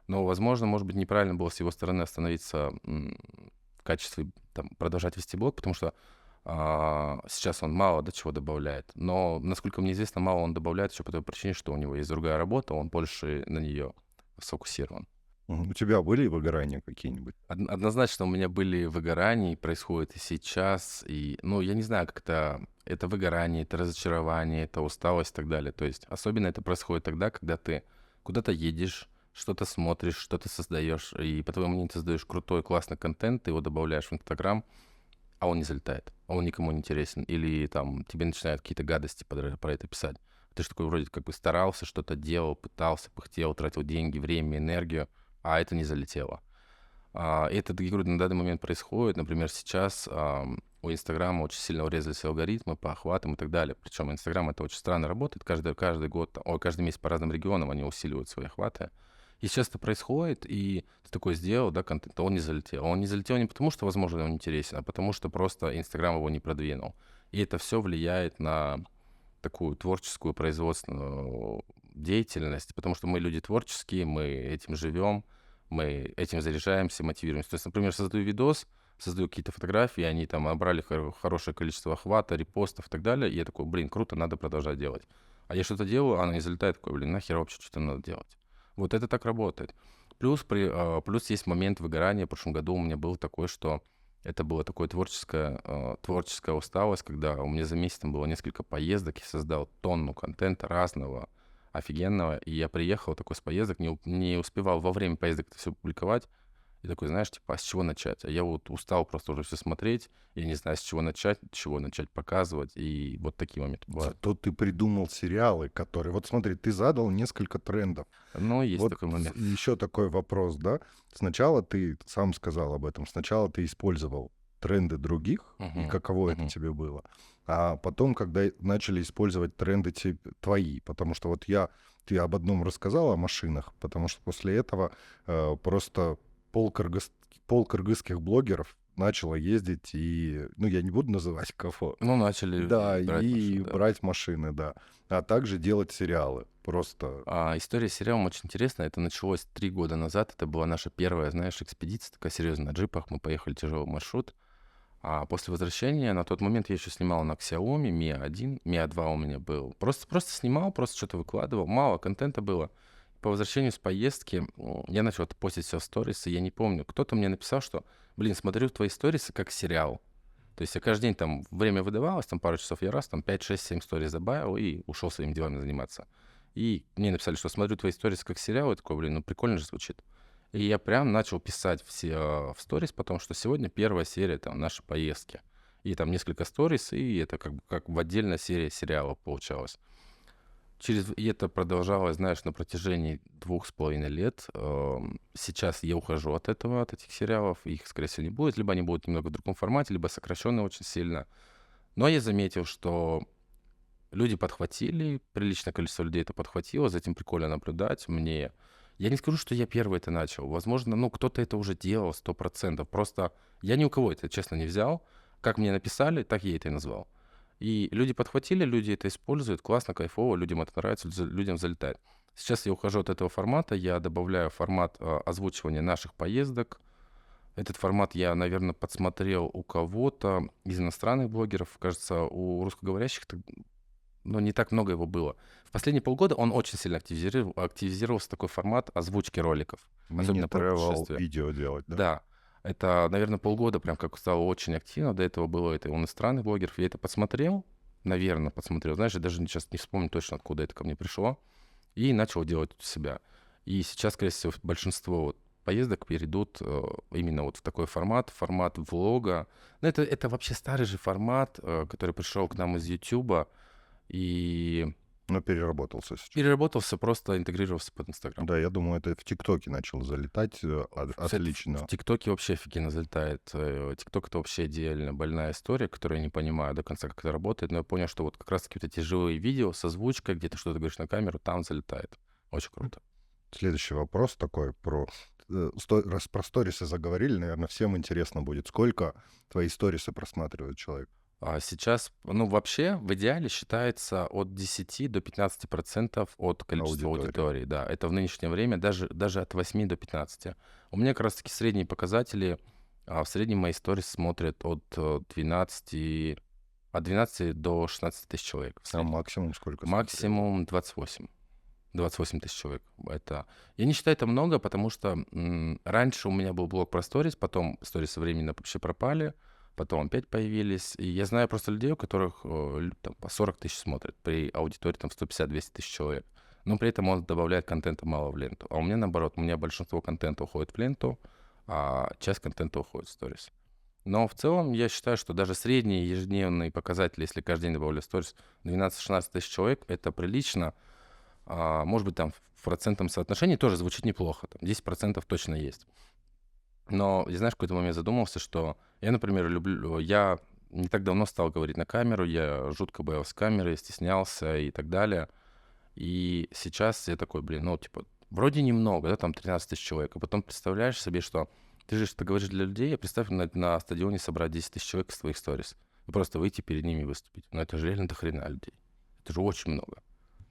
Но, возможно, может быть, неправильно было с его стороны остановиться в качестве, там, продолжать вести блог, потому что сейчас он мало до чего добавляет. Но, насколько мне известно, мало он добавляет еще по той причине, что у него есть другая работа, он больше на нее сфокусирован. У тебя были выгорания какие-нибудь? Однозначно у меня были выгорания, и происходит и сейчас. И, ну, я не знаю, как это выгорание, это разочарование, это усталость и так далее. То есть особенно это происходит тогда, когда ты куда-то едешь, что-то смотришь, что-то создаешь, и по твоему мнению ты создаешь крутой, классный контент, ты его добавляешь в Инстаграм, а он не залетает, он никому не интересен, или там тебе начинают какие-то гадости про это писать. Ты же такой вроде как бы старался, что-то делал, пытался, пыхтел, тратил деньги, время, энергию, а это не залетело. Это, я говорю, на данный момент происходит. Например, сейчас у Инстаграма очень сильно урезались алгоритмы по охватам и так далее. Причем Инстаграм это очень странно работает. Каждый год, каждый месяц по разным регионам они усиливают свои охваты. И сейчас это происходит, и ты такой сделал, да, контент, а он не залетел. Он не залетел не потому, что, возможно, он не интересен, а потому что просто Инстаграм его не продвинул. И это все влияет на такую творческую, производственную деятельность, потому что мы люди творческие, мы этим живем, мы этим заряжаемся, мотивируемся. То есть, например, создаю видос, создаю какие-то фотографии, они там набрали хорошее количество охвата, репостов и так далее, и я такой, блин, круто, надо продолжать делать. А я что-то делаю, а оно не залетает, такой, блин, нахер вообще что-то надо делать. Вот это так работает. Плюс есть момент выгорания. В прошлом году у меня был такой, что это была такая творческая усталость, когда у меня за месяц там было несколько поездок, я создал тонну контента разного, офигенного, и я приехал такой с поездок, не успевал во время поездок это все публиковать, и такой, знаешь, типа, а с чего начать? А я вот устал просто уже все смотреть, я не знаю, с чего начать показывать, и вот такие моменты бывают. Зато ты придумал сериалы, которые... Вот смотри, ты задал несколько трендов. Ну, есть вот такой момент. Еще такой вопрос, да? Сначала ты сам сказал об этом. Сначала ты использовал тренды других, и каково это тебе было. А потом, когда начали использовать тренды твои, потому что вот ты об одном рассказал, о машинах, потому что после этого просто пол кыргызских блогеров начало ездить и, ну, я не буду называть кого, Ну, начали да, брать и машину, да. брать машины, да, а также делать сериалы. Просто, История с сериалом очень интересная. Это началось 3 года назад. Это была наша первая, знаешь, экспедиция такая серьезная на джипах. Мы поехали тяжелый маршрут. А после возвращения, на тот момент я еще снимал на Xiaomi Mi 1, Mi 2 у меня был. Просто снимал, просто что-то выкладывал. Мало контента было. По возвращению с поездки я начал это постить все в сторисы. Я не помню, кто-то мне написал, что, блин, смотрю твои сторисы как сериал. То есть я каждый день там время выдавалось, там пару часов я раз, там 5, 6, 7 сториз добавил и ушел своими делами заниматься. И мне написали, что смотрю твои сторисы как сериал. Я такой, блин, ну прикольно же звучит. И я прям начал писать все в сторис, потому что сегодня первая серия там нашей поездки. И там несколько сторис, и это как в отдельной серии сериала получалось. И это продолжалось, знаешь, на протяжении 2,5 лет. Сейчас я ухожу от этого, от этих сериалов. Их, скорее всего, не будет. Либо они будут немного в другом формате, либо сокращенные очень сильно. Но я заметил, что люди подхватили, приличное количество людей это подхватило, за этим прикольно наблюдать. Я не скажу, что я первый это начал. Возможно, ну, кто-то это уже делал 100%. Просто я ни у кого это, честно, не взял. Как мне написали, так я это и назвал. И люди подхватили, люди это используют, классно, кайфово, людям это нравится, людям залетает. Сейчас я ухожу от этого формата, я добавляю формат озвучивания наших поездок. Этот формат я, наверное, подсмотрел у кого-то из иностранных блогеров. Кажется, у русскоговорящих но не так много его было. В последние полгода он очень сильно активизировался такой формат озвучки роликов, особенно про мини-тревел путешествия. видео делать, да? Да, это, наверное, полгода прям как стало очень активно. До этого было это у иностранных блогеров. Я это подсмотрел, наверное, подсмотрел. Знаешь, я даже сейчас не вспомню точно, откуда это ко мне пришло. И начал делать у себя. И сейчас, скорее всего, большинство вот поездок перейдут именно вот в такой формат влога. Но это вообще старый же формат, который пришел к нам из YouTube. И Но переработался сейчас. переработался, просто интегрировался под Инстаграм. Да, я думаю, это в ТикТоке начал залетать Кстати, отлично. в ТикТоке вообще офигенно залетает. ТикТок — это вообще отдельно больная история, которую я не понимаю до конца, как это работает. Но я понял, что вот как раз-таки вот эти живые видео с озвучкой, где ты что-то говоришь на камеру, там залетает. Очень круто. Следующий вопрос такой про... Раз про сторисы заговорили, наверное, всем интересно будет. Сколько твои сторисы просматривает человек? А сейчас, ну, вообще, в идеале считается от 10 до 15% от количества Аудитория. аудитории. Да, это в нынешнее время даже от 8 до 15. У меня как раз-таки средние показатели. В среднем мои сторис смотрят от 12 до 16 тысяч человек в А среднем. максимум сколько? Максимум 28 тысяч человек. Я не считаю это много, потому что раньше у меня был блог про сторис, потом сторисы временно вообще пропали, потом опять появились. И я знаю просто людей, у которых там, по 40 тысяч смотрят при аудитории там 150-200 тысяч человек. Но при этом он добавляет контента мало в ленту. А у меня наоборот, у меня большинство контента уходит в ленту, а часть контента уходит в сторис. Но в целом я считаю, что даже средние ежедневные показатели, если каждый день добавлю сторис, 12-16 тысяч человек, это прилично. Может быть, там в процентном соотношении тоже звучит неплохо. Там 10% точно есть. Но, я, знаешь, в какой-то момент задумался, что я, например, я не так давно стал говорить на камеру, я жутко боялся камеры, стеснялся и так далее. И сейчас я такой, блин, ну, типа, вроде немного, да, там 13 тысяч человек. А потом представляешь себе, что ты же что говоришь для людей, а представь на стадионе собрать 10 тысяч человек из твоих сторис. И просто выйти перед ними и выступить. Ну, это же реально до хрена людей. Это же очень много.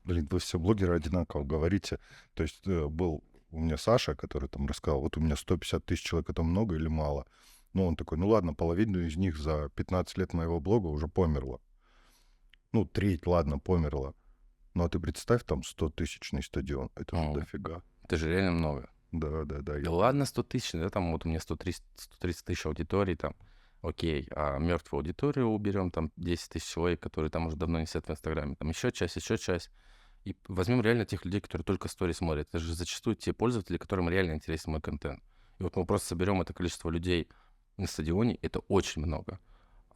Блин, вы все блогеры одинаково говорите. То есть был у меня Саша, который там рассказал, вот у меня 150 тысяч человек, это много или мало? Ну, он такой, ну ладно, половина из них за 15 лет моего блога уже померла. Ну, треть, ладно, померла. Ну, а ты представь, там 100-тысячный стадион. Это же дофига. Это же реально много. Да. Да ладно, 100 тысяч, да, там вот у меня 130 тысяч аудиторий, там, окей, а мертвую аудиторию уберем, там 10 тысяч человек, которые там уже давно не сидят в Инстаграме, там еще часть. И возьмем реально тех людей, которые только сторис смотрят. Это же зачастую те пользователи, которым реально интересен мой контент. И вот мы просто соберем это количество людей на стадионе, это очень много.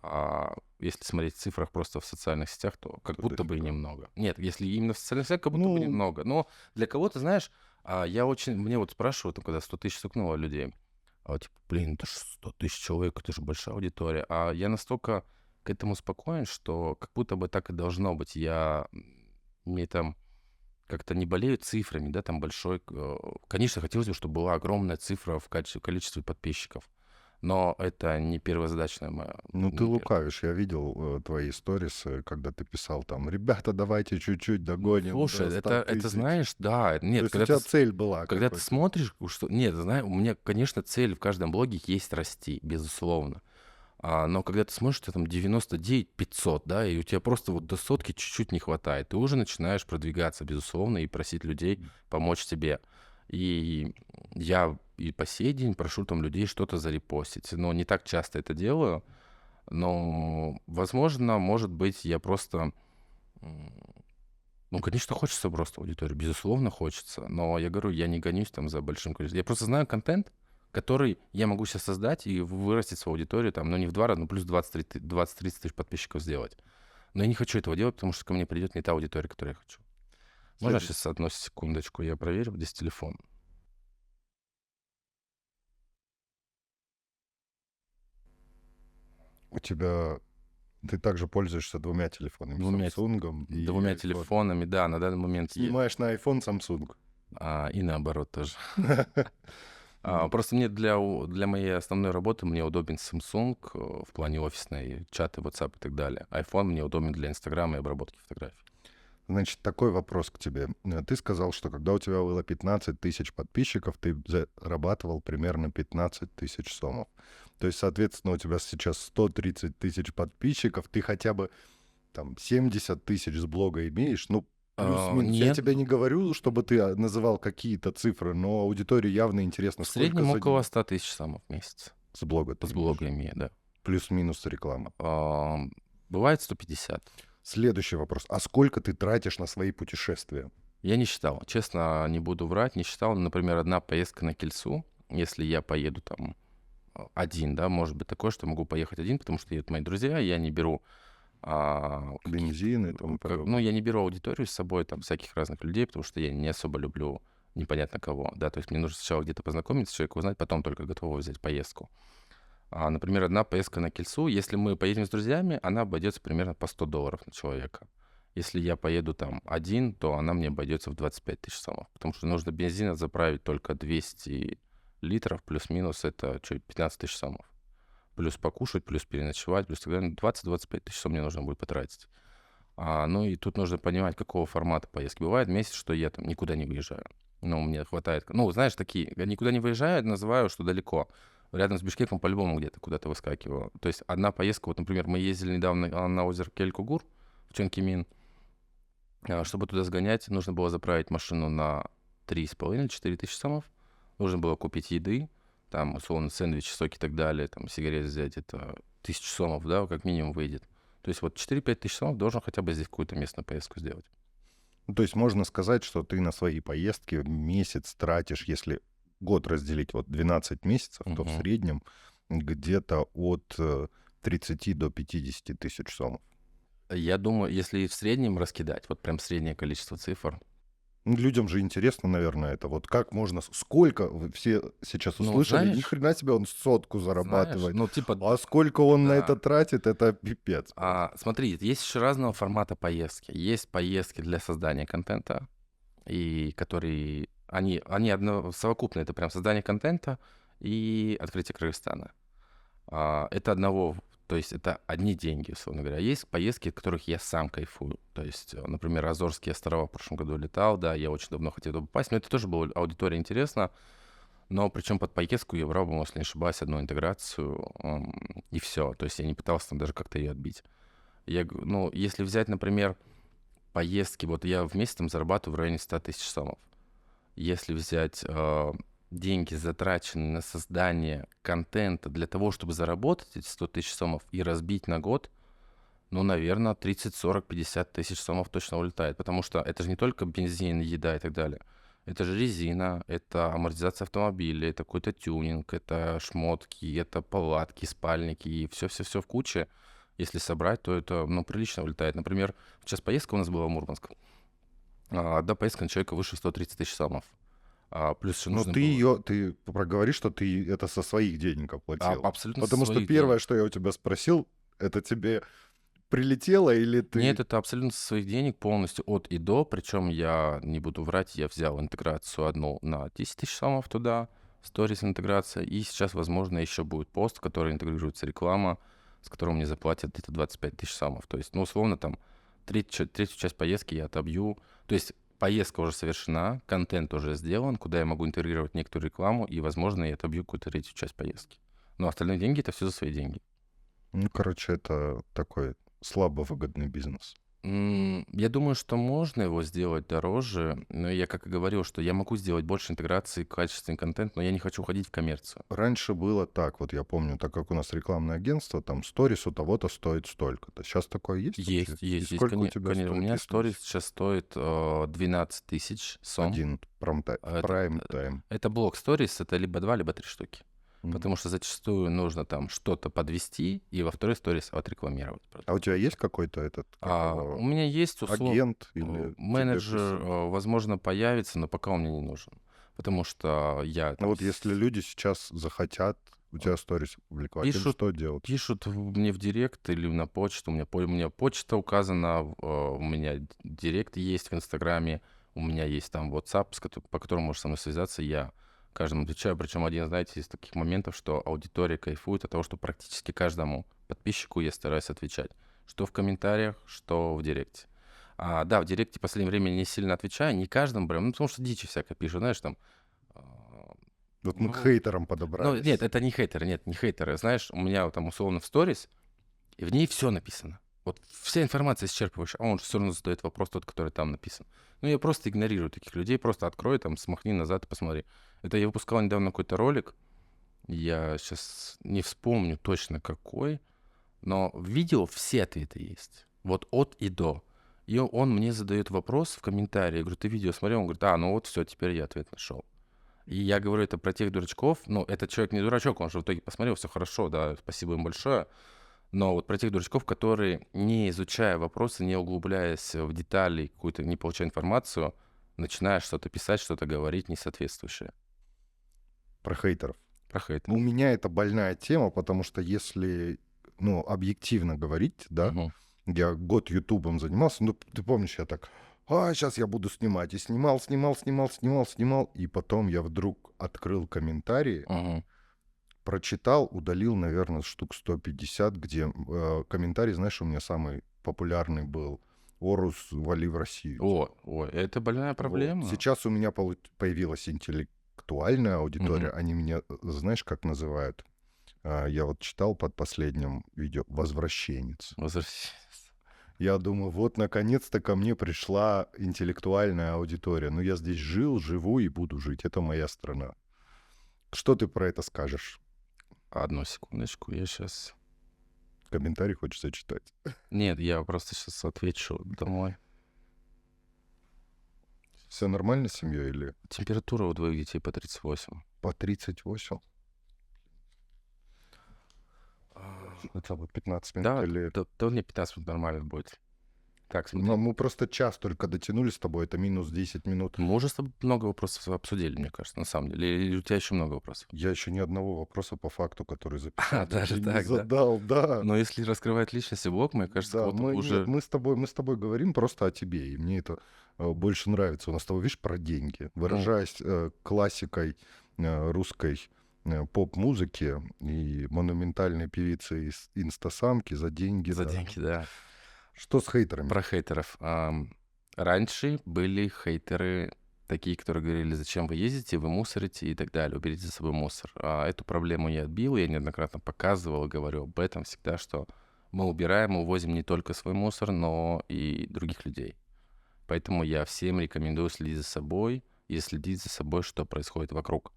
А если смотреть в цифрах просто в социальных сетях, то как будто бы и немного. Нет, если именно в социальных сетях, как будто бы немного. Но для кого-то, знаешь, мне вот спрашивают, когда 100 тысяч стукнуло людей, типа, блин, это же 100 тысяч человек, это же большая аудитория. А я настолько к этому спокоен, что как будто бы так и должно быть. Мне там как-то не болею цифрами, да, там большой. Конечно, хотелось бы, чтобы была огромная цифра в количестве подписчиков. Но это не первозадачная моя. Ну, ты лукавишь. Я видел твои сторисы, когда ты писал там: «Ребята, давайте чуть-чуть догоним Слушай, до 100 это тысяч». знаешь, да, То нет, есть у тебя цель была когда ты какой-то. смотришь, что... Нет, знаешь, у меня, конечно, цель в каждом блоге есть расти, безусловно. Но когда ты смотришь, у тебя там 99 500, да, и у тебя просто вот до сотки чуть-чуть не хватает, ты уже начинаешь продвигаться, безусловно, и просить людей помочь тебе. И я и по сей день прошу там людей что-то зарепостить, но не так часто это делаю. Но, возможно, может быть, я просто... Ну, конечно, хочется просто аудиторию, безусловно, хочется. Но я говорю, я не гонюсь там за большим количеством. Я просто знаю контент, который я могу сейчас создать и вырастить свою аудиторию, там, ну, не в 2 раза, ну, плюс 20-30 тысяч подписчиков сделать. Но я не хочу этого делать, потому что ко мне придет не та аудитория, которую я хочу. Можно Следующий. сейчас одну секундочку, я проверю, здесь телефон. У тебя... Ты также пользуешься двумя телефонами, Двумя, Samsung и двумя iPhone. телефонами, да, на данный момент Снимаешь на iPhone Samsung. и наоборот тоже. Просто мне для моей основной работы мне удобен Samsung в плане офисной, чаты, WhatsApp и так далее. iPhone мне удобен для Инстаграма и обработки фотографий. Значит, такой вопрос к тебе. Ты сказал, что когда у тебя было 15 тысяч подписчиков, ты зарабатывал примерно 15 тысяч сомов. То есть, соответственно, у тебя сейчас 130 тысяч подписчиков, ты хотя бы там 70 тысяч с блога имеешь, ну, плюс-минус. Я Нет, тебе не говорю, чтобы ты называл какие-то цифры, но аудитории явно интересно, в сколько среднем за около день 100 тысяч самов в месяц. с блога ты С имеешь. блога имея, да. Плюс-минус реклама. Бывает 150. Следующий вопрос. А сколько ты тратишь на свои путешествия? Я не считал. Честно, не буду врать, не считал. Например, одна поездка на Кельсу, если я поеду там один, да, может быть такое, что могу поехать один, потому что едут мои друзья, я не беру Бензин и тому подобное. ну, я не беру аудиторию с собой, там, всяких разных людей, потому что я не особо люблю непонятно кого, да, то есть мне нужно сначала где-то познакомиться, человека узнать, потом только готово взять поездку. Например, одна поездка на Кельсу, если мы поедем с друзьями, она обойдется примерно по $100 на человека. Если я поеду там один, то она мне обойдется в 25 тысяч сомов, потому что нужно бензина заправить только 200 литров, плюс-минус, это что, 15 тысяч сомов. Плюс покушать, плюс переночевать, плюс тогда 20-25 тысяч сом мне нужно будет потратить. Ну и тут нужно понимать, какого формата поездки. Бывает месяц, что я там никуда не выезжаю. Ну, мне хватает. Ну, знаешь, такие, я никуда не выезжаю, называю, что далеко. Рядом с Бишкеком по-любому где-то куда-то выскакиваю. То есть одна поездка, вот, например, мы ездили недавно на озеро Кель-Кугур в Чонкимин. Чтобы туда сгонять, нужно было заправить машину на 3,5-4 тысячи сомов. Нужно было купить еды, там, условно, сэндвичи, соки и так далее, там, сигарет взять, это 1000 сомов, да, как минимум выйдет. То есть вот 4-5 тысяч сомов должен хотя бы здесь какую-то местную поездку сделать. Ну, то есть можно сказать, что ты на свои поездки в месяц тратишь, если год разделить, вот 12 месяцев, то в Мгм. среднем где-то от 30 до 50 тысяч сомов. Я думаю, если в среднем раскидать, вот прям среднее количество цифр, Ну, людям же интересно, наверное, это. Вот как можно... Сколько вы все сейчас ну, услышали? Ни знаешь, хрена себе он сотку зарабатывает. ну, типа, А сколько он на это да. тратит, это пипец просто. Смотри, есть еще разного формата поездки. Есть поездки для создания контента, и которые, они совокупно, это прям создание контента и открытие Кыргызстана. Это одного, то есть это одни деньги, условно говоря. Есть поездки, от которых я сам кайфую. То есть, например, Азорские острова в прошлом году летал, да, я очень давно хотел туда попасть, но это тоже была аудитория интересна. Но причем под поездку я брал, если не ошибаюсь, одну интеграцию, и все. То есть я не пытался там даже как-то ее отбить. Ну, если взять, например, поездки, вот я в месяц там зарабатываю в районе 100 тысяч сомов. Если взять деньги, затраченные на создание контента для того, чтобы заработать эти 100 тысяч сомов и разбить на год, ну, наверное, 30, 40, 50 тысяч сомов точно улетает. Потому что это же не только бензин, еда и так далее. Это же резина, это амортизация автомобиля, это какой-то тюнинг, это шмотки, это палатки, спальники и все-все-все в куче. Если собрать, то это, ну, прилично улетает. Например, сейчас поездка у нас была в Мурманск. Одна поездка на человека выше 130 тысяч сомов. Плюс еще Но нужно было... ты проговоришь, что ты это со своих денег оплатил. Абсолютно со Потому что своих первое, денег. что я у тебя спросил, это тебе прилетело или Нет, ты... это абсолютно со своих денег, полностью от и до. Причем я не буду врать, я взял интеграцию одну на 10 тысяч сомов туда, сторис интеграция, и сейчас, возможно, еще будет пост, в который интегрируется реклама, с которого мне заплатят где-то 25 тысяч самов. То есть, ну, условно, там, третью часть поездки я отобью. То есть поездка уже совершена, контент уже сделан, куда я могу интегрировать некоторую рекламу, и, возможно, я отобью какую-то третью часть поездки. Но остальные деньги — это все за свои деньги. Ну, короче, это такой слабо выгодный бизнес. Я думаю, что можно его сделать дороже, но я как и говорил, что я могу сделать больше интеграции, качественный контент, но я не хочу уходить в коммерцию. Раньше было так, вот я помню, так как у нас рекламное агентство, там сторис у того-то стоит столько-то. Сейчас такое есть вообще? И Есть, сколько у тебя конечно. У стоит, меня если сторис сейчас стоит 12 тысяч сом. один А прайм тайм? Это блок сторис, это либо 2, либо 3 штуки. Потому что зачастую нужно там что-то подвести и во второй сторис отрекламировать. А у тебя есть какой-то этот У меня есть агент или тебе менеджер, присылают? возможно, появится, но пока он мне не нужен. Потому что я Ну там вот если люди сейчас захотят у тебя сторис опубликовать, им пишут, что делать? пишут мне в директ или на почту. У меня почта указана, у меня директ есть в Инстаграме, у меня есть там WhatsApp, по которому можешь со мной связаться. Я каждому отвечаю. Причем один, знаете, из таких моментов, что аудитория кайфует от того, что практически каждому подписчику я стараюсь отвечать. Что в комментариях, что в директе. Да, в директе в последнее время не сильно отвечаю, не каждому прям, ну, потому что дичи всякое пишут, знаешь, там... Вот мы к хейтерам Ну, подобрались. нет, это не хейтеры, нет, не хейтеры. Знаешь, у меня вот там условно в сторис, и в ней все написано. Вот вся информация исчерпывающая, а он же все равно задает вопрос тот, который там написан. Ну, я просто игнорирую таких людей, просто открой, там, смахни назад и посмотри. Это я выпускал недавно какой-то ролик, я сейчас не вспомню точно какой, но в видео все ответы есть. Вот от и до. И он мне задает вопрос в комментарии. Я говорю, ты видео смотрел? Он говорит, ну вот все, теперь я ответ нашел. И я говорю это про тех дурачков. Ну, этот человек не дурачок, он же в итоге посмотрел, все хорошо, да, спасибо им большое. Но вот про тех дурачков, которые, не изучая вопросы, не углубляясь в детали, какую-то не получая информацию, начинаешь что-то писать, что-то говорить несоответствующее. Про хейтеров. Про хейт. У меня это больная тема, потому что если, ну, объективно говорить, да, Мгм. я год ютубом занимался, ну, ты помнишь, я так, сейчас я буду снимать. И снимал, и потом я вдруг открыл комментарии, Мгм. прочитал, удалил, наверное, штук 150, где комментарий, знаешь, у меня самый популярный был: «Орус, вали в Россию». Это больная Вот. проблема. Сейчас у меня появилась интеллектуальная аудитория. Мгм. Они меня, знаешь, как называют? Я вот читал под последним видео «возвращенец». Возвращайся. Я думаю, вот наконец-то ко мне пришла интеллектуальная аудитория. Ну, я здесь жил, живу и буду жить. Это моя страна. Что ты про это скажешь? Одну секундочку, я сейчас... Комментарий хочешь зачитать? Нет, я просто сейчас отвечу домой. Все нормально с семьей или Температура у двоих детей по 38. по 38? Это вот 15 минут Да, или... да, мне 15 минут нормально будет. Так, смотри. Но мы просто час только дотянули с тобой, это минус 10 минут. Мы уже с тобой много вопросов обсудили, мне кажется, на самом деле. Или у тебя еще много вопросов? Я еще ни одного вопроса по факту, который записал, Даже не так, да? задал, да. Но если раскрывать личность и блог, мне кажется, Да, как будто бы уже... нет, мы с тобой говорим просто о тебе, и мне это больше нравится. У нас с тобой, видишь, про деньги. Выражаясь классикой русской поп-музыки и монументальной певицы из «Инстасамки» за деньги. За Да. деньги, да. Что с хейтерами? Про хейтеров. Раньше были хейтеры такие, которые говорили, зачем вы ездите, вы мусорите и так далее, уберите за собой мусор. Эту проблему я отбил, я неоднократно показывал и говорю об этом всегда, что мы убираем, мы увозим не только свой мусор, но и других людей. Поэтому я всем рекомендую следить за собой и следить за собой, что происходит вокруг.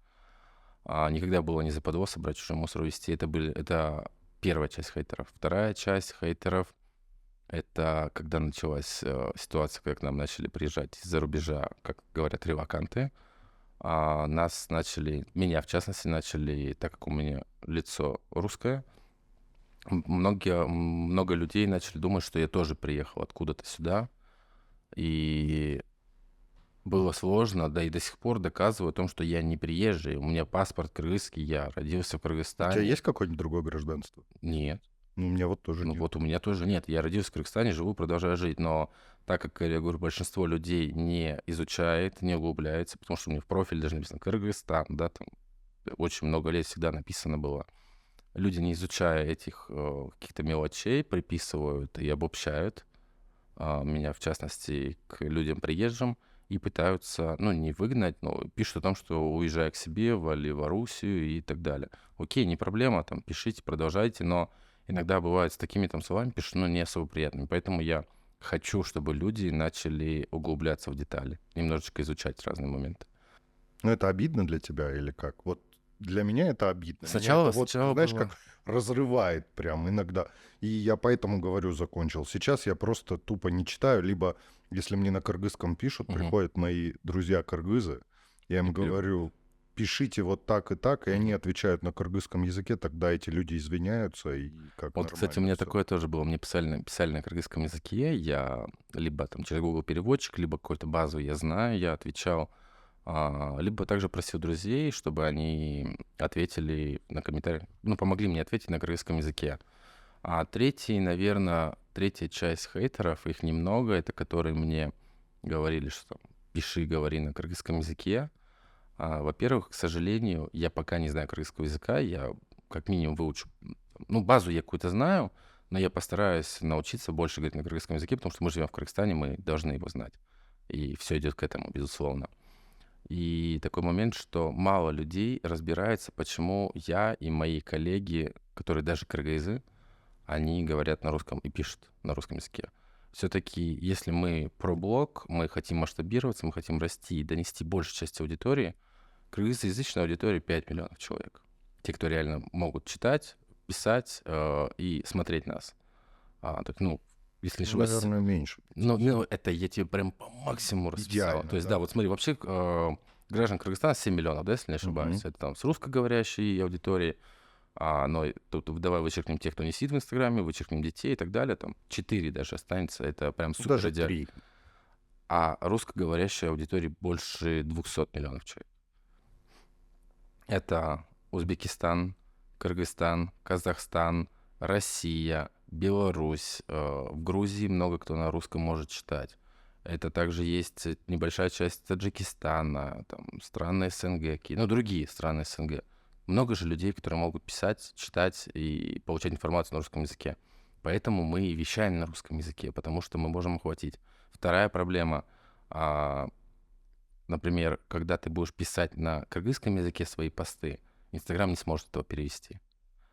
Никогда было не западло собрать чужой мусор, увезти. Это первая часть хейтеров. Вторая часть хейтеров — это когда началась ситуация, когда к нам начали приезжать из-за рубежа, как говорят, релаканты. Меня в частности начали, так как у меня лицо русское, много людей начали думать, что я тоже приехал откуда-то сюда. И было сложно, да и до сих пор доказываю о том, что я не приезжий. У меня паспорт кыргызский, я родился в У тебя Кыргызстане. есть какое-нибудь другое гражданство? Нет. Ну, у меня вот тоже Ну нет. вот у меня тоже нет. Я родился в Кыргызстане, живу, продолжаю жить. Но так как, я говорю, большинство людей не изучает, не углубляется, потому что у меня в профиле даже написано Кыргызстан, да, там очень много лет всегда написано было. Люди, не изучая этих каких-то мелочей, приписывают и обобщают меня, в частности, к людям приезжим, и пытаются, ну, не выгнать, но пишут о том, что уезжай к себе, вали в Оруссию и так далее. Окей, не проблема, там, пишите, продолжайте, но иногда бывает с такими там словами пишут, ну, не особо приятными. Поэтому я хочу, чтобы люди начали углубляться в детали, немножечко изучать разные моменты. Ну, это обидно для тебя или как? Вот для меня это обидно. Меня Сначала, это вот, сначала знаешь, было... как разрывает прям иногда. И я поэтому говорю, закончил. Сейчас я просто тупо не читаю, либо если мне на кыргызском пишут, Мгм. приходят мои друзья-кыргызы, я им И говорю, пишите вот так, и они Мгм. отвечают на кыргызском языке, тогда эти люди извиняются, и как Вот, кстати, у нормально меня все. такое тоже было. Мне писали на кыргызском языке. Я либо там через Google переводчик, либо какой-то базу я знаю, я отвечал. Либо также просил друзей, чтобы они ответили на комментарии, ну, помогли мне ответить на кыргызском языке. А третий, наверное, третья часть хейтеров, их немного, это которые мне говорили, что там, пиши, говори на кыргызском языке. Во-первых, к сожалению, я пока не знаю кыргызского языка, я как минимум выучу, ну, базу я какую-то знаю, но я постараюсь научиться больше говорить на кыргызском языке, потому что мы живем в Кыргызстане, мы должны его знать. И все идет к этому, безусловно. И такой момент, что мало людей разбирается, почему я и мои коллеги, которые даже кыргызы, они говорят на русском и пишут на русском языке. Все-таки, если мы про блог, мы хотим масштабироваться, мы хотим расти и донести большей части аудитории, кыргызоязычная аудитория 5 миллионов человек. Те, кто реально могут читать, писать и смотреть нас. Так, ну, если не Ну, ошибаюсь, наверное, меньше ну, 5. это я тебе прям по максимуму расписал. То Идеально, есть, да, да. вот смотри, вообще граждан Кыргызстана 7 миллионов, да, если не ошибаюсь. Мгм. Это там с русскоговорящей аудиторией, но тут давай вычеркнем тех, кто не сидит в Инстаграме, вычеркнем детей и так далее. Там 4 даже останется, это прям Ну, супер даже идеально. 3. А русскоговорящей аудитории больше 200 миллионов человек. Это Узбекистан, Кыргызстан, Казахстан, Россия, Беларусь. В Грузии много кто на русском может читать. Это также есть небольшая часть Таджикистана, там, страны СНГ, ну, другие страны СНГ. Много же людей, которые могут писать, читать и получать информацию на русском языке. Поэтому мы и вещаем на русском языке, потому что мы можем охватить. Вторая проблема. а, Например, когда ты будешь писать на кыргызском языке свои посты, Инстаграм не сможет этого перевести.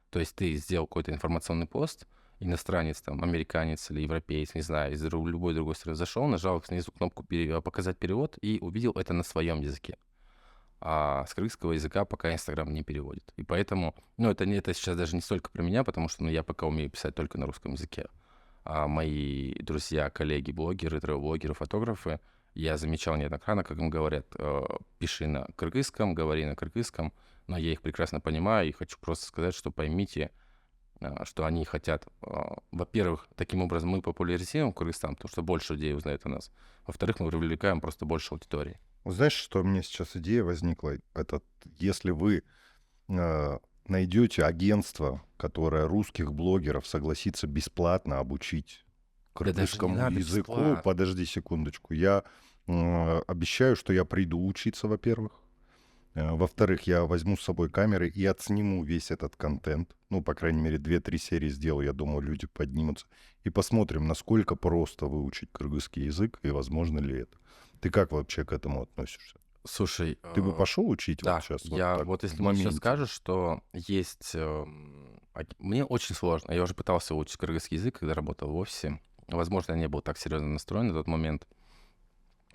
То есть ты сделал какой-то информационный пост, иностранец, там, американец или европеец, не знаю, из любой другой страны зашел, нажал снизу кнопку «Показать перевод» и увидел это на своем языке. А с кыргызского языка пока Инстаграм не переводит. И поэтому, ну, это сейчас даже не столько про меня, потому что, ну, я пока умею писать только на русском языке. А мои друзья, коллеги, блогеры, тревел-блогеры, фотографы, я замечал неоднократно, как им говорят, пиши на кыргызском, говори на кыргызском, но я их прекрасно понимаю и хочу просто сказать, что поймите, что они хотят. Во-первых, таким образом мы популяризируем Кыргызстан, потому что больше людей узнает о нас. Во-вторых, мы привлекаем просто больше аудитории. Вот знаешь, что у меня сейчас идея возникла? Это если вы найдете агентство, которое русских блогеров согласится бесплатно обучить Да даже не кыргызскому надо языку, бесплатно. подожди секундочку, я обещаю, что я приду учиться, во-первых. Во-вторых, я возьму с собой камеры и отсниму весь этот контент. Ну, по крайней мере, 2-3 серии сделаю, я думаю, люди поднимутся. И посмотрим, насколько просто выучить кыргызский язык и возможно ли это. Ты как вообще к этому относишься? Слушай, Ты бы пошел учить вот да, сейчас, вот я так, вот в если мне сейчас моменте? скажешь, что есть... Мне очень сложно. Я уже пытался выучить кыргызский язык, когда работал в офисе. Возможно, я не был так серьезно настроен на тот момент.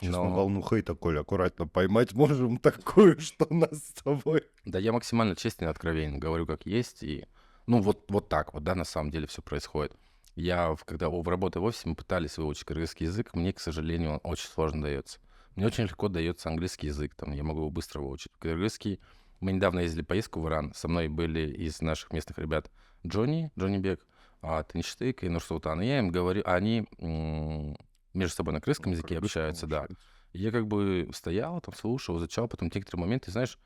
Сейчас мы Но волну хейта, Коля, аккуратно поймать можем такую, что нас с тобой... да, я максимально честен и откровенен, говорю как есть. И, ну, вот так вот, да, на самом деле все происходит. Когда работая в офисе, мы пытались выучить кыргызский язык. Мне, к сожалению, он очень сложно дается. Мне очень легко дается английский язык, там, я могу его быстро выучить. Кыргызский... Мы недавно ездили в поездку в Иран. Со мной были из наших местных ребят Джонни Бек, Таньштык и Нурсултан. И я им говорю, они между собой на кыргызском языке общаются, да. И я как бы стоял, там, слушал, изучал, потом некоторые моменты, знаешь,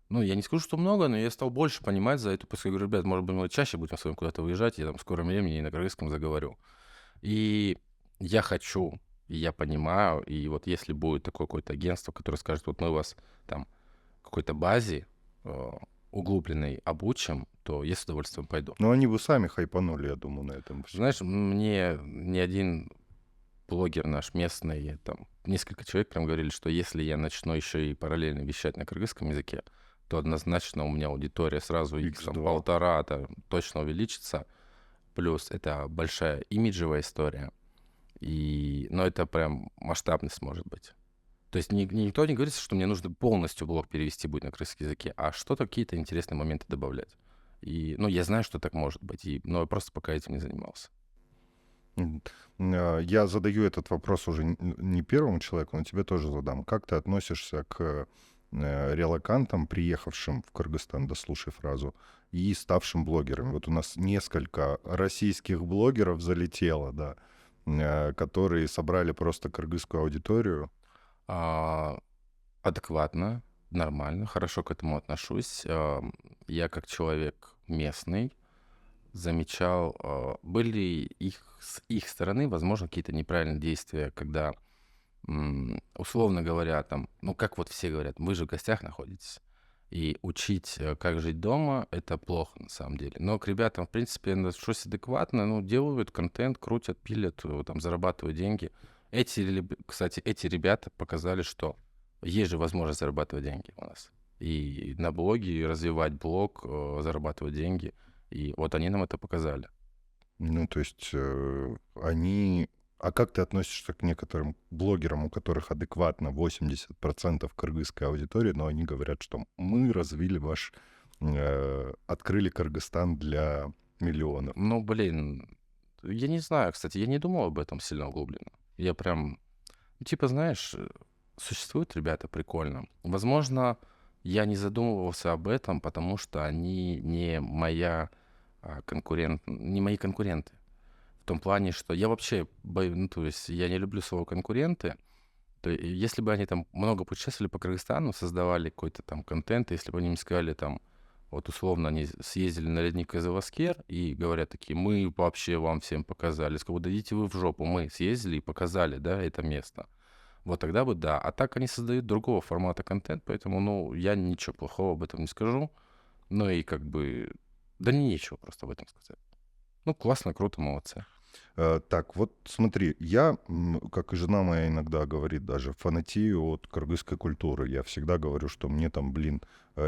ну, я не скажу, что много, но я стал больше понимать за эту поскольку, говорю, ребят, может быть, мы чаще будем с вами куда-то выезжать, я там в скором времени и на кыргызском заговорю. И я хочу, и я понимаю, и вот если будет такое какое-то агентство, которое скажет, вот мы у вас там в какой-то базе углубленный обучим, то я с удовольствием пойду. Но они бы сами хайпанули, я думаю, на этом всё. Знаешь, мне ни один блогер наш местный, там, несколько человек прям говорили, что если я начну еще и параллельно вещать на кыргызском языке, то однозначно у меня аудитория сразу икс там X2. 1,5 точно увеличится. Плюс это большая имиджевая история. Но это прям масштабность может быть. То есть никто не говорит, что мне нужно полностью блог перевести будет на кыргызский языке, а что-то, какие-то интересные моменты добавлять. Я знаю, что так может быть, но я просто пока этим не занимался. Я задаю этот вопрос уже не первому человеку, но тебе тоже задам. Как ты относишься к релокантам, приехавшим в Кыргызстан, дослушай фразу, и ставшим блогерами? Вот у нас несколько российских блогеров залетело, да, которые собрали просто кыргызскую аудиторию. Адекватно, нормально, хорошо к этому отношусь. Я как человек местный замечал, были с их стороны, возможно, какие-то неправильные действия, когда, условно говоря, там, ну, как вот все говорят, вы же в гостях находитесь, и учить, как жить дома, это плохо на самом деле. Но к ребятам, в принципе, я отношусь адекватно, ну, делают контент, крутят, пилят, там, зарабатывают деньги. Кстати, эти ребята показали, что есть же возможность зарабатывать деньги у нас. И на блоге, и развивать блог, зарабатывать деньги. И вот они нам это показали. Ну, то есть они... А как ты относишься к некоторым блогерам, у которых адекватно 80% кыргызской аудитории, но они говорят, что мы развили открыли Кыргызстан для миллионов? Ну, блин, я не знаю, кстати, я не думал об этом сильно углубленно. Я прям, типа, знаешь, существуют ребята прикольно. Возможно, я не задумывался об этом, потому что они не не мои конкуренты. В том плане, что я вообще то есть я не люблю слово конкуренты. Если бы они там много путешествовали по Кыргызстану, создавали какой-то там контент, если бы они мне сказали там, вот условно они съездили на ледник Казаваскер и говорят такие, мы вообще вам всем показали. Сказал, да идите вы в жопу, мы съездили и показали, да, это место. Вот тогда бы да. А так они создают другого формата контент, поэтому, ну, я ничего плохого об этом не скажу. Ну и как бы, да нечего просто об этом сказать. Ну, классно, круто, молодцы. Так, вот смотри, я, как и жена моя иногда говорит, даже фанатею от кыргызской культуры. Я всегда говорю, что мне там,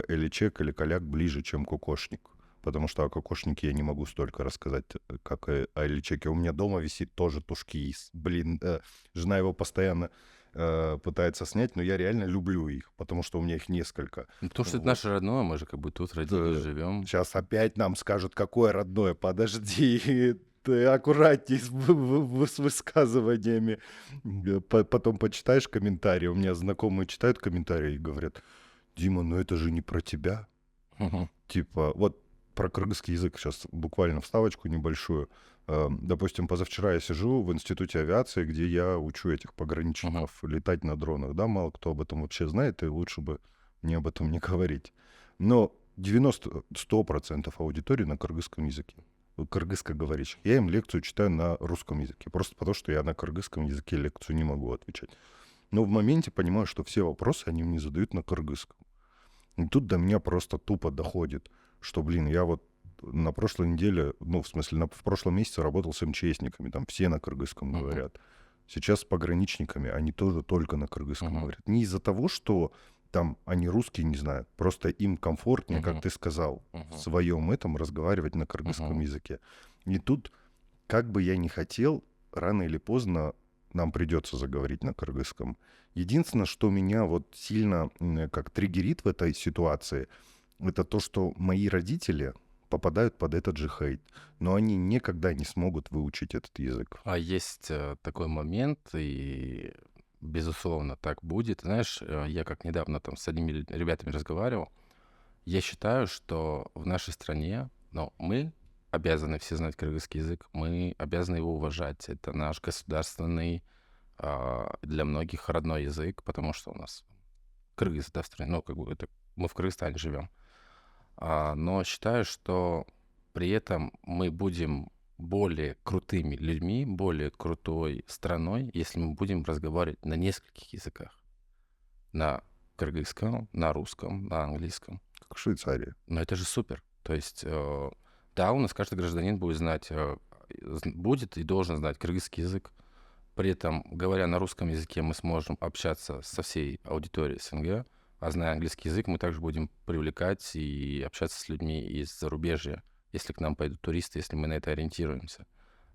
Эличек или Коляк ближе, чем Кокошник. Потому что о Кокошнике я не могу столько рассказать, как о Эличеке. У меня дома висит тоже тушкиис. Жена его постоянно пытается снять, но я реально люблю их, потому что у меня их несколько. Ну, потому что это наше родное, мы же как бы тут родились, живем. Сейчас опять нам скажут, какое родное. Подожди, ты аккуратней с высказываниями. Потом почитаешь комментарии. У меня знакомые читают комментарии и говорят, Дима, ну это же не про тебя. Типа, вот про кыргызский язык сейчас буквально вставочку небольшую. Допустим, позавчера я сижу в институте авиации, где я учу этих пограничников летать на дронах. Да, мало кто об этом вообще знает, и лучше бы мне об этом не говорить. Но 100% аудитории на кыргызском языке. Кыргызскоговорящих. Я им лекцию читаю на русском языке. Просто потому, что я на кыргызском языке лекцию не могу отвечать. Но в моменте понимаю, что все вопросы они мне задают на кыргызском. И тут до меня просто тупо доходит, что, я вот на прошлой неделе, ну, в смысле, в прошлом месяце работал с МЧСниками, там все на кыргызском говорят. Сейчас с пограничниками они тоже только на кыргызском говорят. Не из-за того, что там они русские не знают, просто им комфортнее, как ты сказал, в своем этом разговаривать на кыргызском языке. И тут, как бы я ни хотел, рано или поздно нам придется заговорить на кыргызском. Единственное, что меня вот сильно как триггерит в этой ситуации, это то, что мои родители попадают под этот же хейт, но они никогда не смогут выучить этот язык. А есть такой момент, и безусловно так будет. Знаешь, я как недавно там с одними ребятами разговаривал, я считаю, что в нашей стране, ну, мы обязаны все знать кыргызский язык, мы обязаны его уважать. Это наш государственный, для многих родной язык, потому что у нас кыргыз, да, в стране, ну, как бы это мы в Кыргызстане живем. Но считаю, что при этом мы будем более крутыми людьми, более крутой страной, если мы будем разговаривать на нескольких языках. На кыргызском, на русском, на английском. как в Швейцарии. Но это же супер. То есть, да, у нас каждый гражданин будет знать, будет и должен знать кыргызский язык. При этом, говоря на русском языке, мы сможем общаться со всей аудиторией СНГ, а зная английский язык, мы также будем привлекать и общаться с людьми из зарубежья, если к нам пойдут туристы, если мы на это ориентируемся.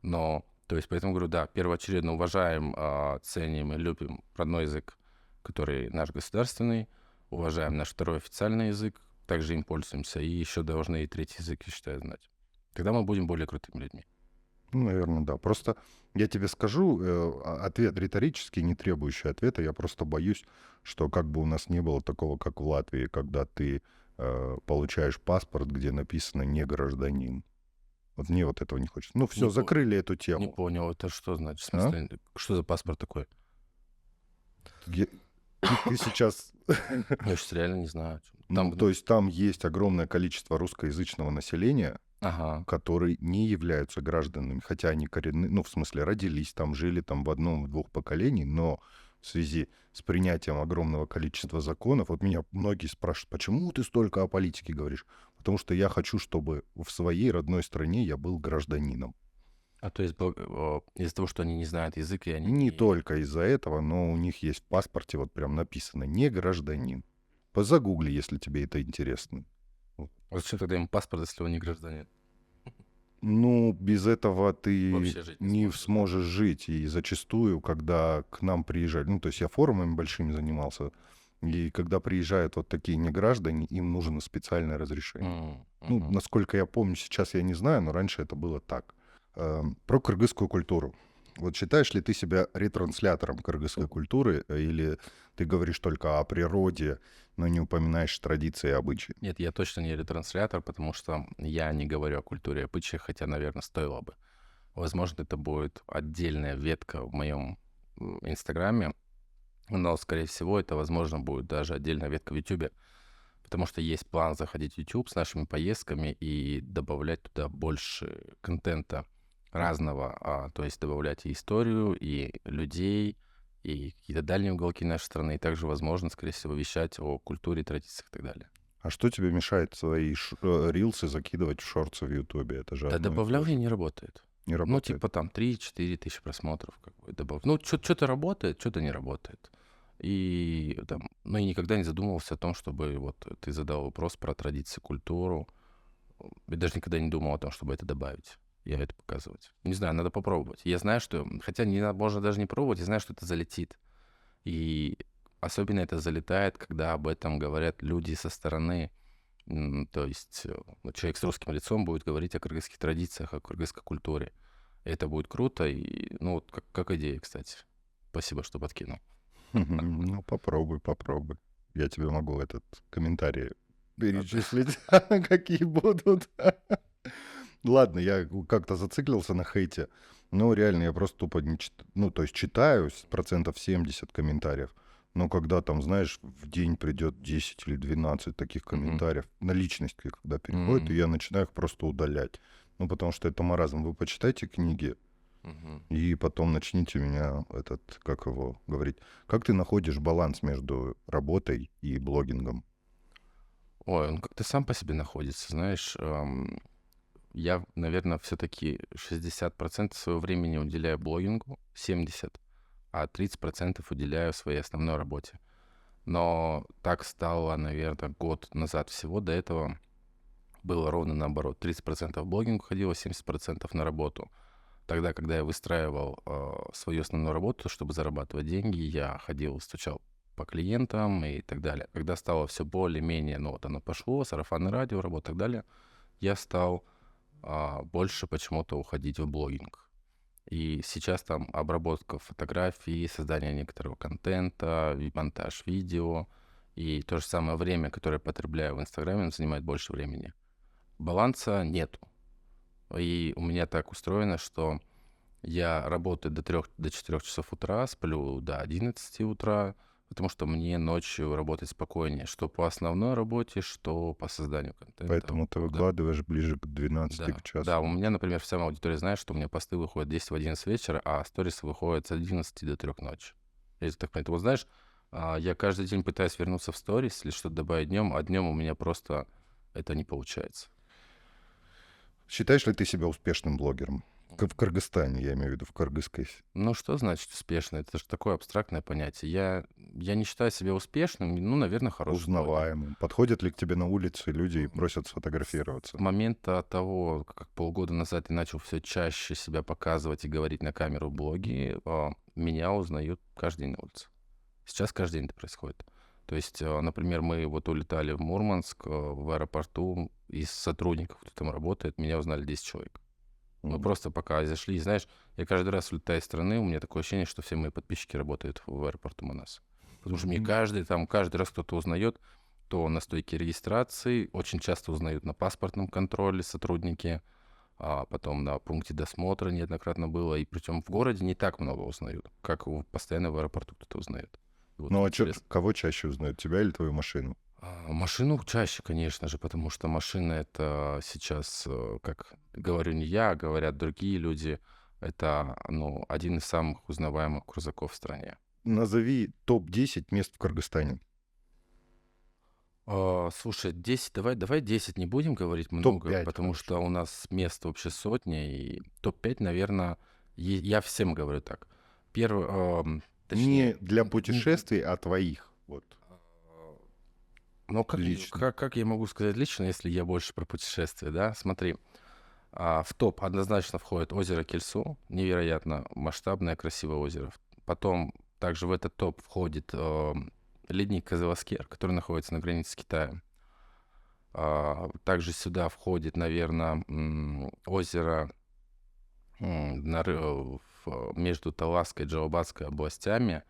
Но, то есть, поэтому говорю, да, первоочередно уважаем, ценим и любим родной язык, который наш государственный, уважаем наш второй официальный язык, также им пользуемся, и еще должны и третий язык, я считаю, знать. Тогда мы будем более крутыми людьми. Ну, наверное, да. Просто я тебе скажу, ответ риторический, не требующий ответа. Я просто боюсь, что как бы у нас не было такого, как в Латвии, когда ты получаешь паспорт, где написано «не гражданин». Вот мне вот этого не хочется. Ну, все, Не закрыли эту Не тему. понял, это что значит? В А? смысле, что за паспорт такой? Я- Ты сейчас... Я сейчас реально не знаю. Ну, то есть там есть огромное количество русскоязычного населения, Ага. которые не являются гражданами, хотя они коренные, ну, в смысле, родились там, жили там в одном-двух поколений, но в связи с принятием огромного количества законов, вот меня многие спрашивают, почему ты столько о политике говоришь? Потому что я хочу, чтобы в своей родной стране я был гражданином. А то есть из-за того, что они не знают язык, и они Не только из-за этого, но у них есть в паспорте вот прям написано «не гражданин». Позагугли, если тебе это интересно. А зачем тогда им паспорт, если он не гражданин? Ну, без этого ты Вообще жить не не сможешь, да? сможешь жить. И зачастую, когда к нам приезжают, ну, то есть я форумами большими занимался, и когда приезжают вот такие неграждане, им нужно специальное разрешение. Ну, Мгм. насколько я помню, сейчас я не знаю, но раньше это было так. Про кыргызскую культуру. Вот считаешь ли ты себя ретранслятором кыргызской культуры, или ты говоришь только о природе, но не упоминаешь традиции и обычаи? Нет, я точно не ретранслятор, потому что я не говорю о культуре и обычаях, хотя, наверное, стоило бы. Возможно, это будет отдельная ветка в моем Инстаграме, но, скорее всего, это, возможно, будет даже отдельная ветка в Ютубе, потому что есть план заходить в YouTube с нашими поездками и добавлять туда больше контента разного, то есть добавлять и историю, и людей, и какие-то дальние уголки нашей страны, и также, возможно, скорее всего, вещать о культуре, традициях и так далее. А что тебе мешает свои рилсы закидывать в шорты в Ютубе? Это же Да одно и то добавление же. не работает. Не Ну, работает. типа там 3-4 тысячи просмотров, как бы, Ну, что-то работает, что-то не работает. И там, ну, и никогда не задумывался о том, чтобы вот ты задал вопрос про традиции, культуру. Я даже никогда не думал о том, чтобы это добавить и это показывать. Не знаю, надо попробовать. Я знаю, что... Хотя можно даже не пробовать, я знаю, что это залетит. И особенно это залетает, когда об этом говорят люди со стороны. То есть вот человек с русским лицом будет говорить о кыргызских традициях, о кыргызской культуре. Это будет круто. И, ну, вот как идея, кстати. Спасибо, что подкинул. Ну, попробуй, попробуй. Я тебе могу этот комментарий перечислить, какие будут. Ладно, я как-то зациклился на хейте. Но реально, я просто тупо не читаю. Ну, то есть читаю процентов 70 комментариев. Но когда там, знаешь, в день придет 10 или 12 таких Мгм. комментариев на личность, когда переходит, и я начинаю их просто удалять. Ну, потому что это маразм. Вы почитайте книги, Мгм. и потом начните меня, как его говорить, как ты находишь баланс между работой и блогингом? Ой, он как-то сам по себе находится, знаешь. Я, наверное, все-таки 60% своего времени уделяю блогингу, 70%, а 30% уделяю своей основной работе. Но так стало, наверное, год назад всего. До этого было ровно наоборот. 30% в блогинг уходило, 70% на работу. Тогда, когда я выстраивал свою основную работу, чтобы зарабатывать деньги, я ходил, стучал по клиентам и так далее. Когда стало все более-менее, ну вот оно пошло, сарафанное радио, работа и так далее, я стал больше почему-то уходить в блогинг. И сейчас там обработка фотографий, создание некоторого контента, монтаж видео. И то же самое время, которое я потребляю в Инстаграме, занимает больше времени. Баланса нету. И у меня так устроено, что я работаю до 4 часов утра, сплю до 11 утра, потому что мне ночью работать спокойнее, что по основной работе, что по созданию контента. Поэтому ты Да, выкладываешь ближе к 12 да, к часу. да, у меня, например, вся моя аудитория знает, что у меня посты выходят 10 в 11 вечера, а сторис выходят с 11 до 3 ночи. Если так понять. Вот знаешь, Я каждый день пытаюсь вернуться в сторис или что-то добавить днем, а днем у меня просто это не получается. Считаешь ли ты себя успешным блогером? В Кыргызстане, я имею в виду, в кыргызской. Ну, что значит успешно? Это же такое абстрактное понятие. Я не считаю себя успешным, ну, наверное, хороший блогер. Узнаваемым. Подходят ли к тебе на улице люди и просят С сфотографироваться? момента того, как полгода назад я начал все чаще себя показывать и говорить на камеру в блоге, меня узнают каждый день на улице. Сейчас каждый день это происходит. То есть, например, мы вот улетали в Мурманск, в аэропорту, из сотрудников, кто там работает, меня узнали 10 человек. Мы просто пока зашли, знаешь, я каждый раз улетаю из страны, у меня такое ощущение, что все мои подписчики работают в аэропорту Манас. Потому что мне каждый раз кто-то узнает, то на стойке регистрации, очень часто узнают на паспортном контроле сотрудники, а потом на пункте досмотра неоднократно было, и причем в городе не так много узнают, как постоянно в аэропорту кто-то узнает. Вот Ну, а интересно. кого чаще узнают, тебя или твою машину? Машину чаще, конечно же, потому что машина — это сейчас, как говорю не я, а говорят другие люди, это, ну, один из самых узнаваемых крузаков в стране. Назови топ-10 мест в Кыргызстане. Слушай, 10, давай 10 не будем говорить много, Топ-5, потому хорошо. что у нас мест вообще сотни, и топ-5, наверное, я всем говорю так. Первый, точнее, Не для путешествий, а твоих. Вот. ну, как, Лично. как я могу сказать лично, если я больше про путешествия, да? Смотри, в топ однозначно входит озеро Кельсу, невероятно масштабное, красивое озеро. Потом также в этот топ входит ледник Казаласкер, который находится на границе с Китаем. Также сюда входит, наверное, озеро между Таласской и Джалабадской областями.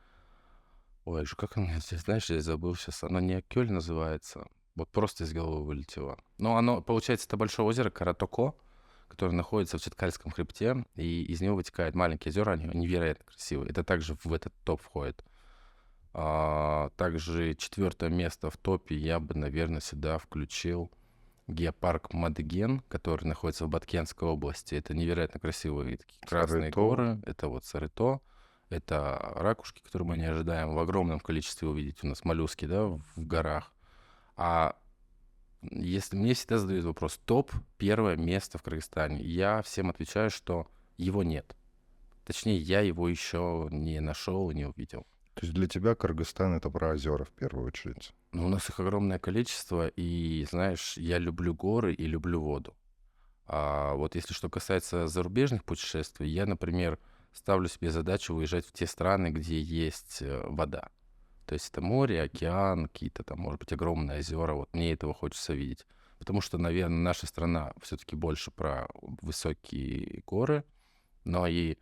Ой, как оно, знаешь, я забыл сейчас. Оно не Кёль называется. Вот просто из головы вылетело. Но оно, получается, это большое озеро Каратоко, которое находится в Читкальском хребте, и из него вытекают маленькие озера, они невероятно красивые. Это также в этот топ входит. Также 4 место в топе я бы, наверное, сюда включил геопарк Мадыген, который находится в Баткенской области. Это невероятно красивые такие красные Сарыто. горы. Это вот Сарыто. Это ракушки, которые мы не ожидаем в огромном количестве увидеть. У нас моллюски, да, в горах. А если мне всегда задают вопрос, топ первое место в Кыргызстане, я всем отвечаю, что его нет. Точнее, я его еще не нашел и не увидел. То есть для тебя Кыргызстан — это про озера в первую очередь. Но у нас их огромное количество, и, знаешь, я люблю горы и люблю воду. А вот если что касается зарубежных путешествий, я, например, ставлю себе задачу выезжать в те страны, где есть вода. То есть это море, океан, какие-то там, может быть, огромные озера. Вот мне этого хочется видеть. Потому что, наверное, наша страна все-таки больше про высокие горы, но и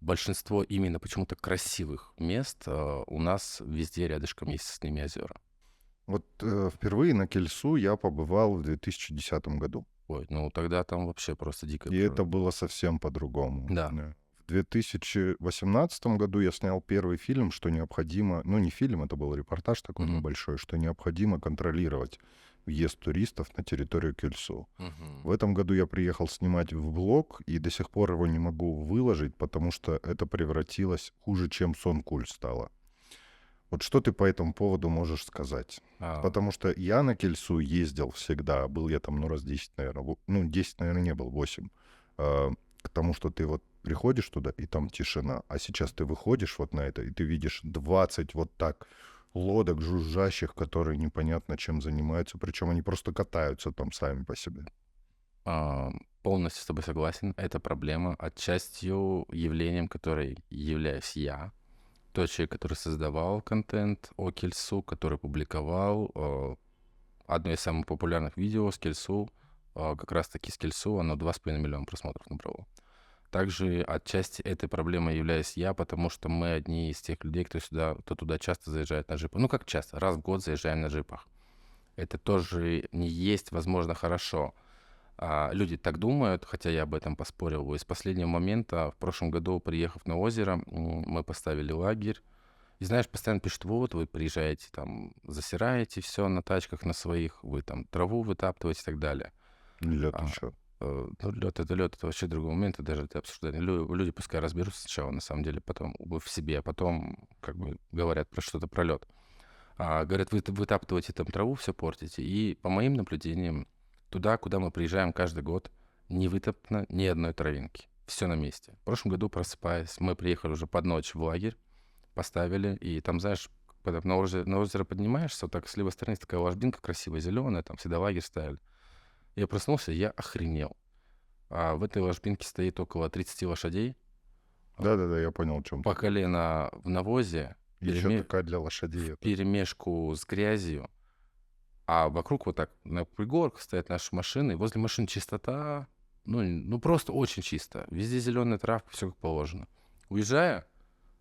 большинство именно почему-то красивых мест у нас везде рядышком есть с ними озера. Вот впервые на Кельсу я побывал в 2010 году. Ой, ну тогда там вообще просто дикая И природа. это было совсем по-другому. Да. В 2018 году я снял первый фильм, что необходимо, ну не фильм, это был репортаж такой Мгм. небольшой, что необходимо контролировать въезд туристов на территорию Кельсу. Мгм. В этом году я приехал снимать в блог, и до сих пор его не могу выложить, потому что это превратилось хуже, чем Сон-Куль стало. Вот что ты по этому поводу можешь сказать? А, Потому что я на Кельсу ездил всегда, был я там, ну, раз 10, наверное, ну, 10, наверное, не был, 8. К тому, что ты вот приходишь туда, и там тишина, а сейчас ты выходишь вот на это, и ты видишь 20 вот так лодок жужжащих, которые непонятно чем занимаются, причем они просто катаются там сами по себе. Полностью с тобой согласен. Это проблема. Отчастью явлением, которое являюсь я. Тот человек, который создавал контент о Кельсу, который публиковал одно из самых популярных видео с Кельсу, как раз-таки с Кельсу, оно 2,5 миллиона просмотров набрало. Также отчасти этой проблемой являюсь я, потому что мы одни из тех людей, кто туда часто заезжает на джипах. Ну, как часто? Раз в год заезжаем на джипах. Это тоже не есть, возможно, хорошо. Люди так думают, хотя я об этом поспорил. Из последнего момента, в прошлом году, приехав на озеро, мы поставили лагерь. И знаешь, постоянно пишут, вот, вы приезжаете, там, засираете все на тачках на своих, вы там траву вытаптываете и так далее. Лед А, еще. Ну, лед, это вообще другой момент, это даже это обсуждение. Люди пускай разберутся сначала, на самом деле, потом в себе, а потом, как бы, говорят про что-то про лед. Говорят, вы вытаптываете там траву, все портите. И по моим наблюдениям, туда, куда мы приезжаем каждый год, не вытоптано ни одной травинки. Все на месте. В прошлом году, просыпаясь, мы приехали уже под ночь в лагерь, поставили, и там, знаешь, когда на озеро поднимаешься, вот так с левой стороны есть такая ложбинка красивая, зеленая, там всегда лагерь ставили. Я проснулся, я охренел. А в этой ложбинке стоит около 30 лошадей, Да-да-да, я понял, о чем по ты. колено в навозе, Еще такая для лошадей. вперемешку с грязью, а вокруг вот так на пригорках стоят наши машины, и возле машин чистота, ну просто очень чисто. Везде зеленая травка, все как положено. Уезжая,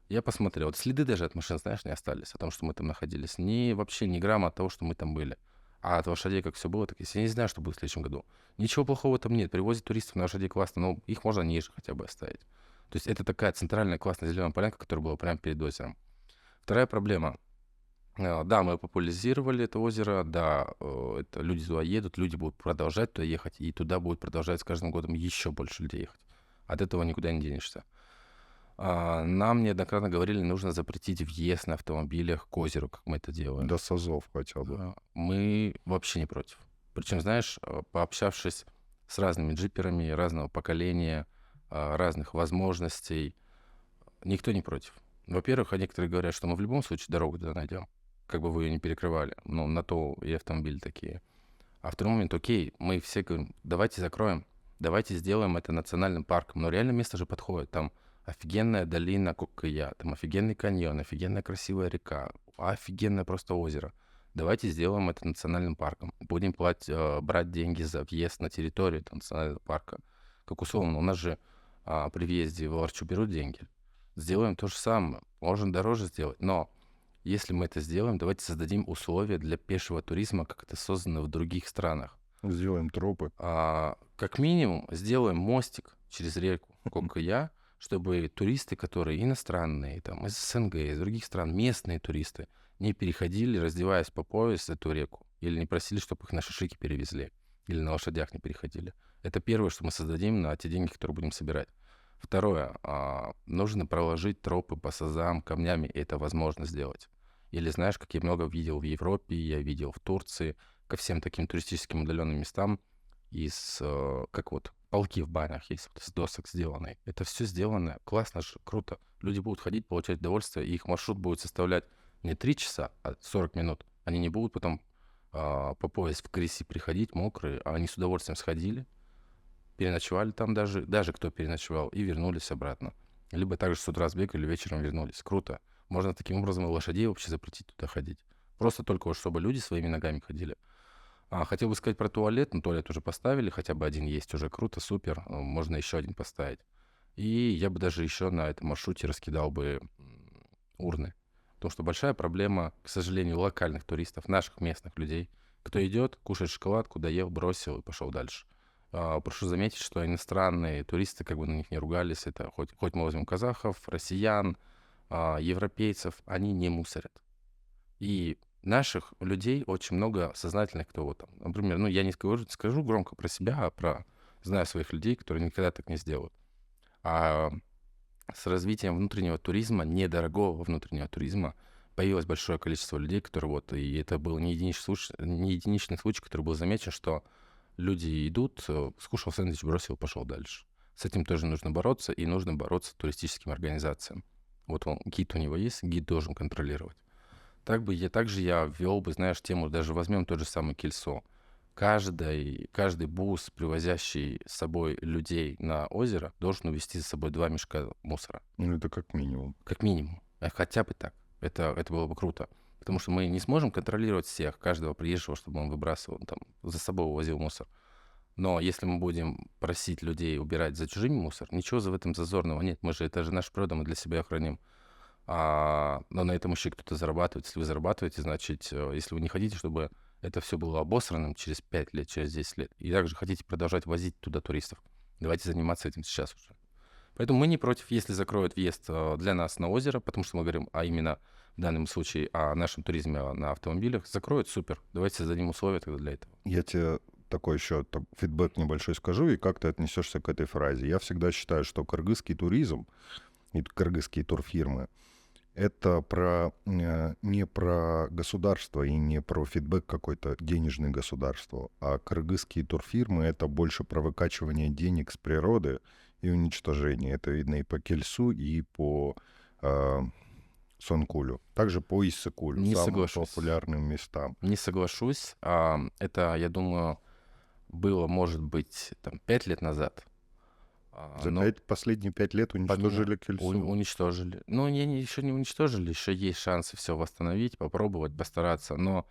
я посмотрел, вот следы даже от машин, знаешь, не остались, о том, что мы там находились. Вообще ни грамма от того, что мы там были. А от лошадей как все было, так если я не знаю, что будет в следующем году. Ничего плохого там нет. Привозят туристов на лошадей классно, но их можно ниже хотя бы оставить. То есть это такая центральная классная зеленая полянка, которая была прямо перед озером. Вторая проблема. Да, мы популяризировали это озеро, да, это люди туда едут, люди будут продолжать туда ехать, и туда будет продолжать с каждым годом еще больше людей ехать. От этого никуда не денешься. Нам неоднократно говорили, нужно запретить въезд на автомобилях к озеру, как мы это делаем. До САЗов хотя бы. Мы вообще не против. Причем, знаешь, пообщавшись с разными джиперами разного поколения, разных возможностей, никто не против. Во-первых, некоторые говорят, что мы в любом случае дорогу туда найдем, как бы вы ее не перекрывали. Ну, на то и автомобили такие. А второй момент, окей, мы все говорим, давайте закроем, давайте сделаем это национальным парком. Но реально место же подходит. Там офигенная долина Коккая, там офигенный каньон, офигенная красивая река, офигенное просто озеро. Давайте сделаем это национальным парком. Будем брать деньги за въезд на территорию этого национального парка. Как условно, у нас же при въезде в Ларчу берут деньги. Сделаем то же самое. Можно дороже сделать, но если мы это сделаем, давайте создадим условия для пешего туризма, как это создано в других странах. Сделаем тропы. Как минимум, сделаем мостик через реку Коккая, чтобы туристы, которые иностранные, там, из СНГ, из других стран, местные туристы, не переходили, раздеваясь по пояс, эту реку, или не просили, чтобы их на шашлыки перевезли, или на лошадях не переходили. Это первое, что мы создадим на те деньги, которые будем собирать. Второе, нужно проложить тропы по сазам, камнями, и это возможно сделать. Или знаешь, как я много видел в Европе, я видел в Турции, ко всем таким туристическим удаленным местам, как вот полки в банях есть, вот из досок сделанные. Это все сделано классно, круто. Люди будут ходить, получать удовольствие, и их маршрут будет составлять не 3 часа, а 40 минут. Они не будут потом по пояс в грязи приходить, мокрые, а они с удовольствием сходили, переночевали там даже кто переночевал, и вернулись обратно. Либо также с утра сбегали, вечером вернулись. Круто. Можно таким образом и лошадей вообще запретить туда ходить. Просто только вот чтобы люди своими ногами ходили. Хотел бы сказать про туалет, но туалет уже поставили, хотя бы один есть, уже круто, супер, можно еще один поставить. И я бы даже еще на этом маршруте раскидал бы урны. Потому что большая проблема, к сожалению, локальных туристов, наших местных людей, кто идет, кушает шоколадку, доел, бросил и пошел дальше. Прошу заметить, что иностранные туристы, как бы на них не ругались, это хоть мы возьмем казахов, россиян, европейцев, они не мусорят. И наших людей очень много сознательных, кто вот там, например, я не скажу громко про себя, знаю своих людей, которые никогда так не сделают. А с развитием внутреннего туризма, недорогого внутреннего туризма, появилось большое количество людей, которые и это был не единичный случай, который был замечен, что люди идут, скушал сэндвич, бросил, пошел дальше. С этим тоже нужно бороться, и нужно бороться туристическим организациям. Вот гид у него есть, гид должен контролировать. Также я ввел бы, знаешь, тему, даже возьмем тот же самый Кильсо. Каждый бус, привозящий с собой людей на озеро, должен увезти с собой 2 мешка мусора. Ну, это как минимум. Как минимум. Хотя бы так. Это было бы круто. Потому что мы не сможем контролировать всех, каждого приезжего, чтобы он выбрасывал, там, за собой увозил мусор. Но если мы будем просить людей убирать за чужими мусор, ничего в этом зазорного нет. Это же наша природа, мы для себя храним. Но на этом еще кто-то зарабатывает. Если вы зарабатываете, значит, если вы не хотите, чтобы это все было обосранным через 5 лет, через 10 лет, и также хотите продолжать возить туда туристов, давайте заниматься этим сейчас уже. Поэтому мы не против, если закроют въезд для нас на озеро, потому что мы говорим именно в данном случае о нашем туризме на автомобилях. Закроют, супер. Давайте создадим условия тогда для этого. Я тебе такой еще фидбэк небольшой скажу, и как ты отнесешься к этой фразе. Я всегда считаю, что кыргызский туризм и кыргызские турфирмы — это не про государство и не про фидбэк какой-то денежный государству, а кыргызские турфирмы — это больше про выкачивание денег с природы и уничтожение. Это видно и по Кельсу, и по э, Сонкулю. Также по Иссыкулю, Не самым соглашусь. популярным местам. Не соглашусь. Это, я думаю, было, может быть, там, 5 лет назад. За Но последние 5 лет уничтожили Кельсу. уничтожили. Ну, еще не уничтожили, еще есть шансы все восстановить, попробовать, постараться. Но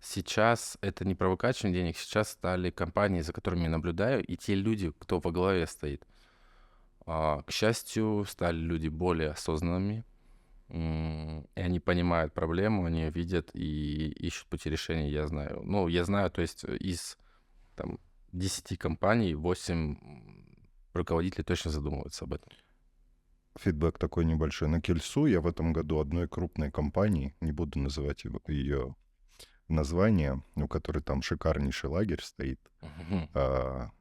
сейчас это не про выкачивание денег, сейчас стали компании, за которыми я наблюдаю, и те люди, кто во главе стоит. К счастью, стали люди более осознанными, и они понимают проблему, они её видят и ищут пути решения, я знаю. Ну, я знаю, то есть из там 10 компаний 8 руководителей точно задумываются об этом. Фидбэк такой небольшой. На Кельсу я в этом году одной крупной компании, не буду называть ее название, у которой там шикарнейший лагерь стоит, Мгм.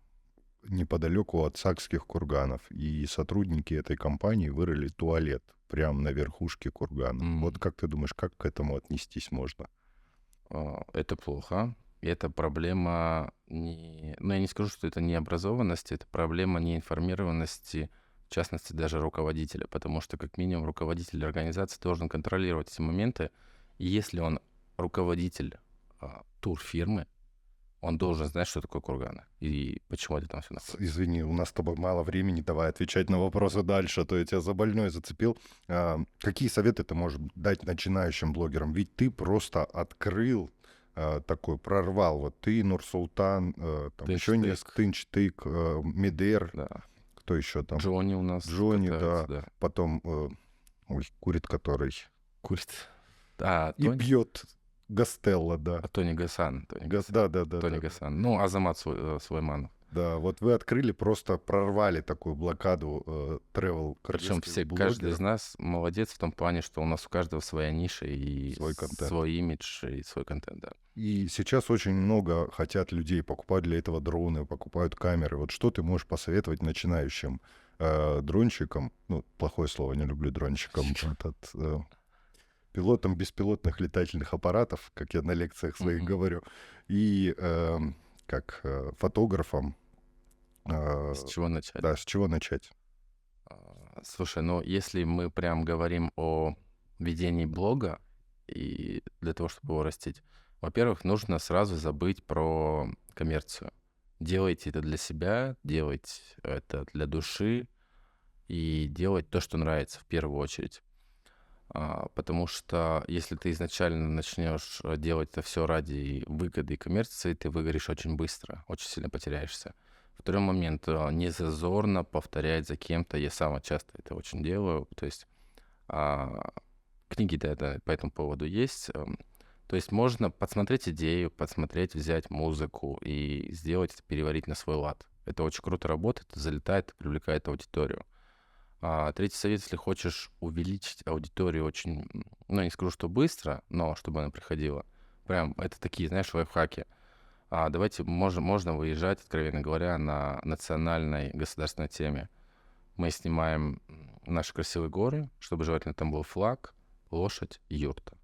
неподалеку от Сакских курганов. И сотрудники этой компании вырыли туалет прямо на верхушке кургана. Вот как ты думаешь, как к этому отнестись можно? Это плохо. И это проблема не... Ну, я не скажу, что это необразованность, это проблема неинформированности, в частности, даже руководителя, потому что, как минимум, руководитель организации должен контролировать эти моменты. И если он руководитель турфирмы, он должен знать, что такое курганы и почему это там все находится. Извини, у нас с тобой мало времени, давай отвечать на вопросы дальше, а то я тебя за больной зацепил. Какие советы ты можешь дать начинающим блогерам? Ведь ты просто открыл такой, прорвал. Вот ты, Нурсултан, там еще Тынч-тык. несколько, Тынч-Тык, Медер, Да. кто еще там? Джонни у нас Джонни, катается, да. да. Потом, курит который. Курит. И Тони? пьет Гастелло, да. Тони Гасан. Да, да, да, Тони да. Гасан. Ну, Азамат Сулейманов. Да, вот вы открыли, просто прорвали такую блокаду travel Причем кыргызских каждый из блогеров. нас молодец в том плане, что у нас у каждого своя ниша и Свой контент. свой имидж и свой контент, да. И сейчас очень много хотят людей, покупать для этого дроны, покупают камеры. Вот что ты можешь посоветовать начинающим дронщикам? Ну, плохое слово, не люблю дронщикам. Пилотам беспилотных летательных аппаратов, как я на лекциях своих говорю, и фотографам. С чего начать? Да, с чего начать? Слушай, ну если мы прям говорим о ведении блога и для того, чтобы его растить, во-первых, нужно сразу забыть про коммерцию. Делайте это для себя, делайте это для души и делать то, что нравится в первую очередь. Потому что если ты изначально начнешь делать это все ради выгоды и коммерции, ты выгоришь очень быстро, очень сильно потеряешься. Второй момент. Не зазорно повторять за кем-то. Я сам часто это очень делаю. То есть книги да, по этому поводу есть. То есть можно подсмотреть идею, взять музыку и сделать это, переварить на свой лад. Это очень круто работает, залетает, привлекает аудиторию. Третий совет, если хочешь увеличить аудиторию очень, ну, не скажу, что быстро, но чтобы она приходила. Прям это такие, знаешь, лайфхаки. Давайте, можно выезжать, откровенно говоря, на национальной государственной теме. Мы снимаем наши красивые горы, чтобы желательно там был флаг, лошадь и юрта.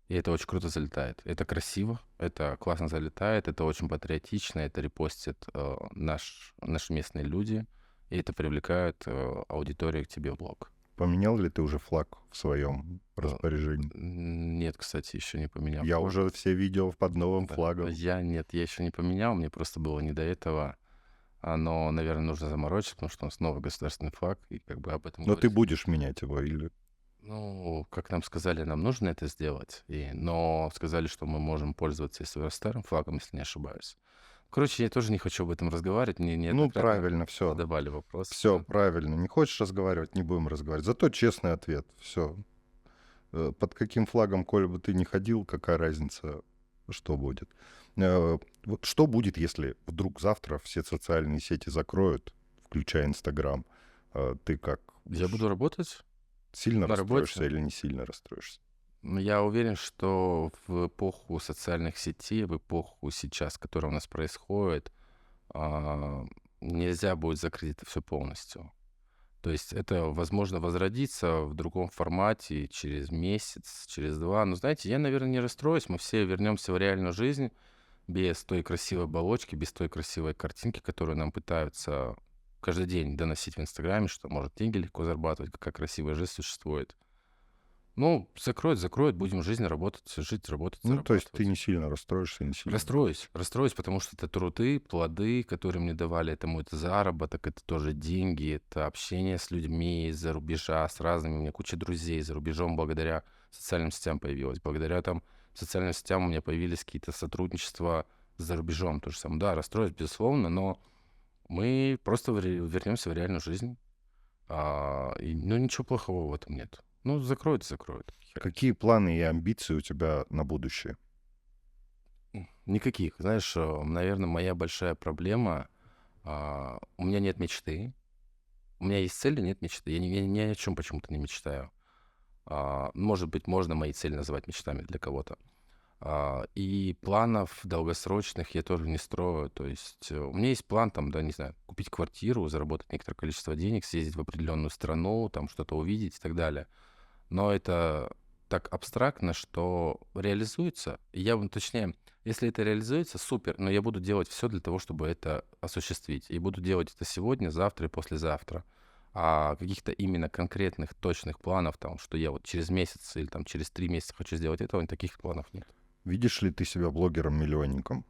И это очень круто залетает. Это красиво, это классно залетает, это очень патриотично, это репостят наши местные люди, и это привлекает аудиторию к тебе в блог. Поменял ли ты уже флаг в своем распоряжении? Нет, кстати, еще не поменял. Я уже все видел под новым флагом. Я еще не поменял, мне просто было не до этого. Но, наверное, нужно заморочиться, потому что у нас новый государственный флаг, и как бы об этом Но ты говорить. будешь менять его или... Ну, как нам сказали, нам нужно это сделать, но сказали, что мы можем пользоваться и своим старым флагом, если не ошибаюсь. Короче, я тоже не хочу об этом разговаривать, мне Ну, неоднократно правильно, все. задавали вопрос. Все, правильно. Не хочешь разговаривать, не будем разговаривать. Зато честный ответ. Все. Под каким флагом, коль бы ты не ходил, какая разница, что будет. Вот что будет, если вдруг завтра все социальные сети закроют, включая Инстаграм? Ты как? Я буду работать Сильно на расстроишься работе. или не сильно расстроишься? Я уверен, что в эпоху социальных сетей, в эпоху сейчас, которая у нас происходит, нельзя будет закрыть это все полностью. То есть это возможно возродиться в другом формате через месяц, через два. Но знаете, я, наверное, не расстроюсь. Мы все вернемся в реальную жизнь без той красивой оболочки, без той красивой картинки, которую нам пытаются каждый день доносить в Инстаграме, что может деньги легко зарабатывать, какая красивая жизнь существует. Ну, закроют, будем жизнь работать, жить, работать, Ну, то есть ты зарабатывать. не сильно расстроишься, не сильно. Расстроюсь, потому что это труды, плоды, которые мне давали, это мой заработок, это тоже деньги, это общение с людьми из-за рубежа, с разными. У меня куча друзей за рубежом благодаря социальным сетям появилась. Благодаря там социальным сетям у меня появились какие-то сотрудничества за рубежом. То же самое. Да, расстроюсь, безусловно, но мы просто вернемся в реальную жизнь. Ну, ничего плохого в этом нет. Ну, закроют. Какие планы и амбиции у тебя на будущее? Никаких. Знаешь, наверное, моя большая проблема, у меня нет мечты. У меня есть цели, нет мечты. Я ни о чем почему-то не мечтаю. Может быть, можно мои цели называть мечтами для кого-то. И планов долгосрочных я тоже не строю. То есть у меня есть план, там, да, не знаю, купить квартиру, заработать некоторое количество денег, съездить в определенную страну, там что-то увидеть и так далее. Но это так абстрактно, что реализуется. Точнее, если это реализуется, супер, но я буду делать все для того, чтобы это осуществить. И буду делать это сегодня, завтра и послезавтра. А каких-то именно конкретных, точных планов, там, что я вот через месяц или там через 3 месяца хочу сделать этого, таких планов нет. Видишь ли ты себя блогером-миллионником?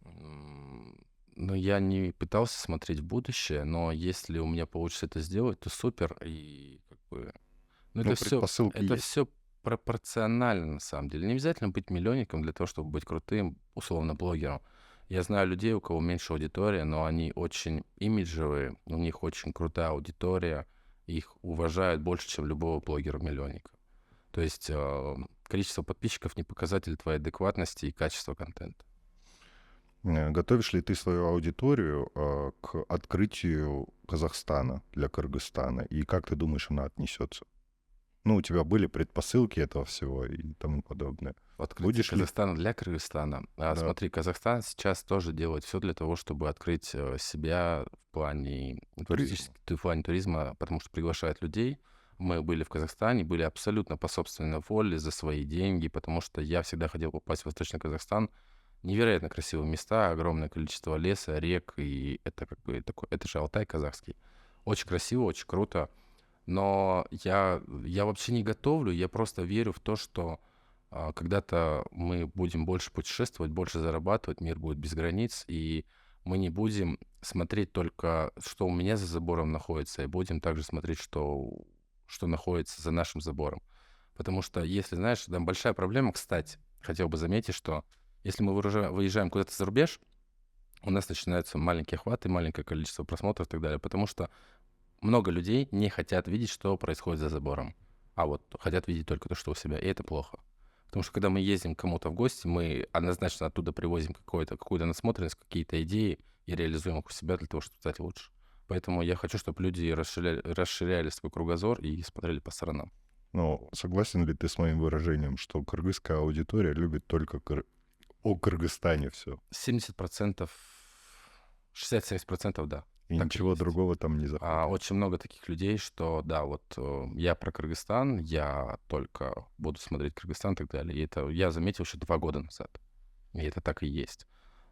Ну, я не пытался смотреть в будущее, но если у меня получится это сделать, то супер. И как бы ну, Ну, предпосылки это есть. все пропорционально, на самом деле. Не обязательно быть миллионником для того, чтобы быть крутым, условно, блогером. Я знаю людей, у кого меньше аудитория, но они очень имиджевые, у них очень крутая аудитория, их уважают больше, чем любого блогера-миллионника. То есть количество подписчиков не показатель твоей адекватности и качества контента. Готовишь ли ты свою аудиторию к открытию Казахстана для Кыргызстана? И как ты думаешь, она отнесется? Ну, у тебя были предпосылки этого всего и тому подобное. Открытие Будешь ли... Казахстана для Кыргызстана. Да. Смотри, Казахстан сейчас тоже делает все для того, чтобы открыть себя в плане Туризма. в плане туризма, потому что приглашает людей. Мы были в Казахстане, были абсолютно по собственной воле, за свои деньги, потому что я всегда хотел попасть в Восточный Казахстан. Невероятно красивые места, огромное количество леса, рек, и это как бы такой, это же Алтай казахский. Очень красиво, очень круто. Но я вообще не готовлю, я просто верю в то, что когда-то мы будем больше путешествовать, больше зарабатывать, мир будет без границ, и мы не будем смотреть только, что у меня за забором находится, и будем также смотреть, что находится за нашим забором. Потому что, если, знаешь, там большая проблема, кстати, хотел бы заметить, что если мы выезжаем куда-то за рубеж, у нас начинаются маленькие охваты, маленькое количество просмотров и так далее, потому что много людей не хотят видеть, что происходит за забором, а вот хотят видеть только то, что у себя, и это плохо. Потому что когда мы ездим к кому-то в гости, мы однозначно оттуда привозим какую-то насмотренность, какие-то идеи и реализуем их у себя для того, чтобы стать лучше. Поэтому я хочу, чтобы люди расширяли свой кругозор и смотрели по сторонам. Ну, согласен ли ты с моим выражением, что кыргызская аудитория любит только о Кыргызстане все? 70%, 60-70% да. И Так и ничего есть. другого там не заходит. Очень много таких людей, что да, вот я про Кыргызстан, я только буду смотреть Кыргызстан и так далее. И это я заметил еще 2 года назад. И это так и есть.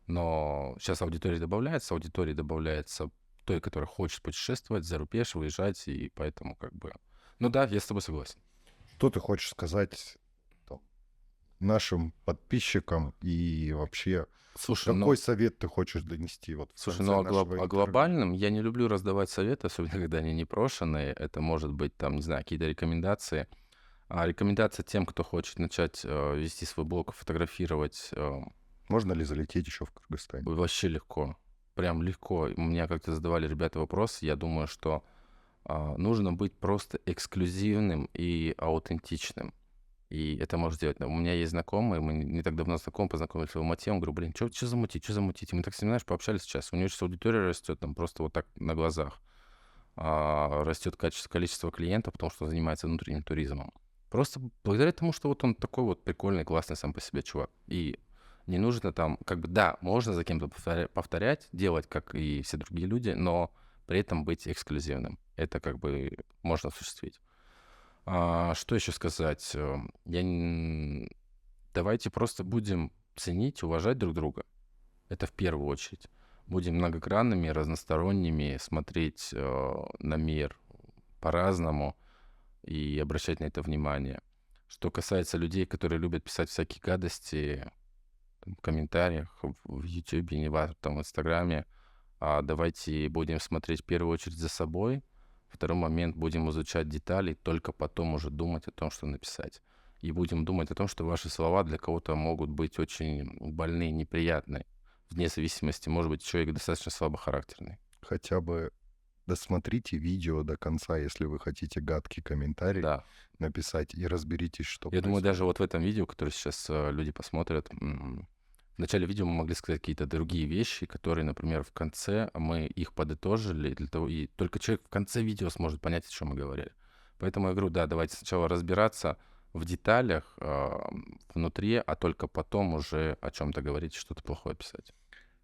Но сейчас аудитория добавляется той, которая хочет путешествовать за рубеж, выезжать, и поэтому как бы... Ну да, я с тобой согласен. Что ты хочешь сказать там, нашим подписчикам и вообще Слушай, какой совет ты хочешь донести вот в Слушай, конце ну нашего о интервью? глобальном я не люблю раздавать советы, особенно когда они непрошенные. Это может быть там, не знаю, какие-то рекомендации. А рекомендация тем, кто хочет начать вести свой блог, фотографировать, Можно ли залететь еще в Кыргызстане? вообще легко. Прям легко. У меня как-то задавали ребята вопрос. Я думаю, что нужно быть просто эксклюзивным и аутентичным. И это может сделать. У меня есть знакомый, мы не так давно знакомы, познакомились в Алмате, он говорю, блин, что замутить, что замутить? И мы так с ним, знаешь, пообщались сейчас. У него сейчас аудитория растет там просто вот так на глазах. Растет количество клиентов, потому что он занимается внутренним туризмом. Просто благодаря тому, что вот он такой вот прикольный, классный сам по себе чувак. И не нужно там, как бы, да, можно за кем-то повторять, делать, как и все другие люди, но при этом быть эксклюзивным. это как бы можно осуществить. Что еще сказать? Давайте просто будем ценить, уважать друг друга. Это в первую очередь. Будем многогранными, разносторонними, смотреть на мир по-разному и обращать на это внимание. Что касается людей, которые любят писать всякие гадости в комментариях, в Ютубе, не важно, там, в Инстаграме, давайте будем смотреть в первую очередь за собой, второй момент будем изучать детали, только потом уже думать о том, что написать. И будем думать о том, что ваши слова для кого-то могут быть очень больные, неприятные. Вне зависимости, может быть, человек достаточно слабохарактерный. Хотя бы досмотрите видео до конца, если вы хотите гадкий комментарий Да. написать, и разберитесь, что Я думаю, происходит. даже вот в этом видео, которое сейчас люди посмотрят, в начале видео мы могли сказать какие-то другие вещи, которые, например, в конце мы их подытожили, для того, и только человек в конце видео сможет понять, о чем мы говорили. Поэтому я говорю, да, давайте сначала разбираться в деталях внутри, а только потом уже о чем-то говорить, что-то плохое писать.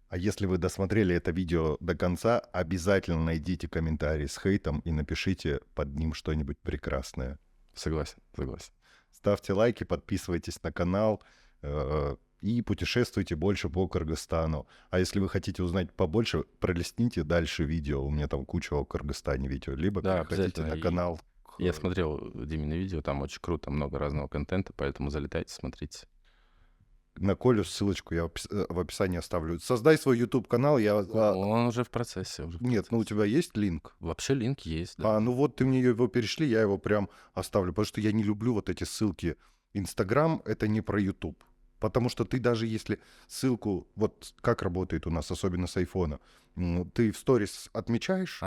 А если вы досмотрели это видео до конца, обязательно найдите комментарий с хейтом и напишите под ним что-нибудь прекрасное. Согласен, согласен. Ставьте лайки, подписывайтесь на канал и путешествуйте больше по Кыргызстану. А если вы хотите узнать побольше, пролистните дальше видео. У меня там куча о Кыргызстане видео. Либо Да, переходите обязательно. на канал. Я смотрел Димины видео, там очень круто, много разного контента, поэтому залетайте, смотрите. На Колю ссылочку я в описании оставлю. Создай свой YouTube-канал. Он уже в процессе. Нет, ну у тебя есть линк? Вообще линк есть, да. Ну вот ты мне его перешли, я его прям оставлю, потому что я не люблю вот эти ссылки. Инстаграм — это не про YouTube. Потому что ты даже если ссылку, вот как работает у нас, особенно с айфона, ты в сторис отмечаешь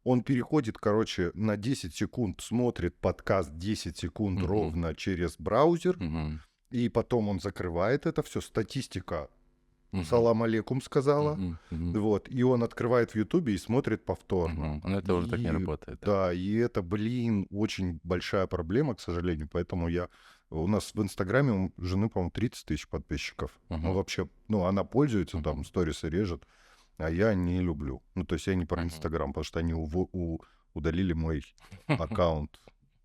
он переходит, короче, на 10 секунд, смотрит подкаст 10 секунд ровно через браузер, и потом он закрывает это все, статистика салам алейкум сказала, вот, и он открывает в Ютубе и смотрит повторно. Но это уже так не работает. Да, и это, очень большая проблема, к сожалению, поэтому у нас в Инстаграме у жены, по-моему, 30 тысяч подписчиков. Ну, вообще, она пользуется, там, сторисы режет, а я не люблю. Ну, то есть я не про Инстаграм, потому что они удалили мой аккаунт,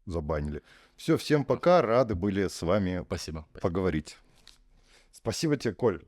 забанили. Все, всем пока, рады были с вами Спасибо. поговорить. Спасибо тебе, Коль.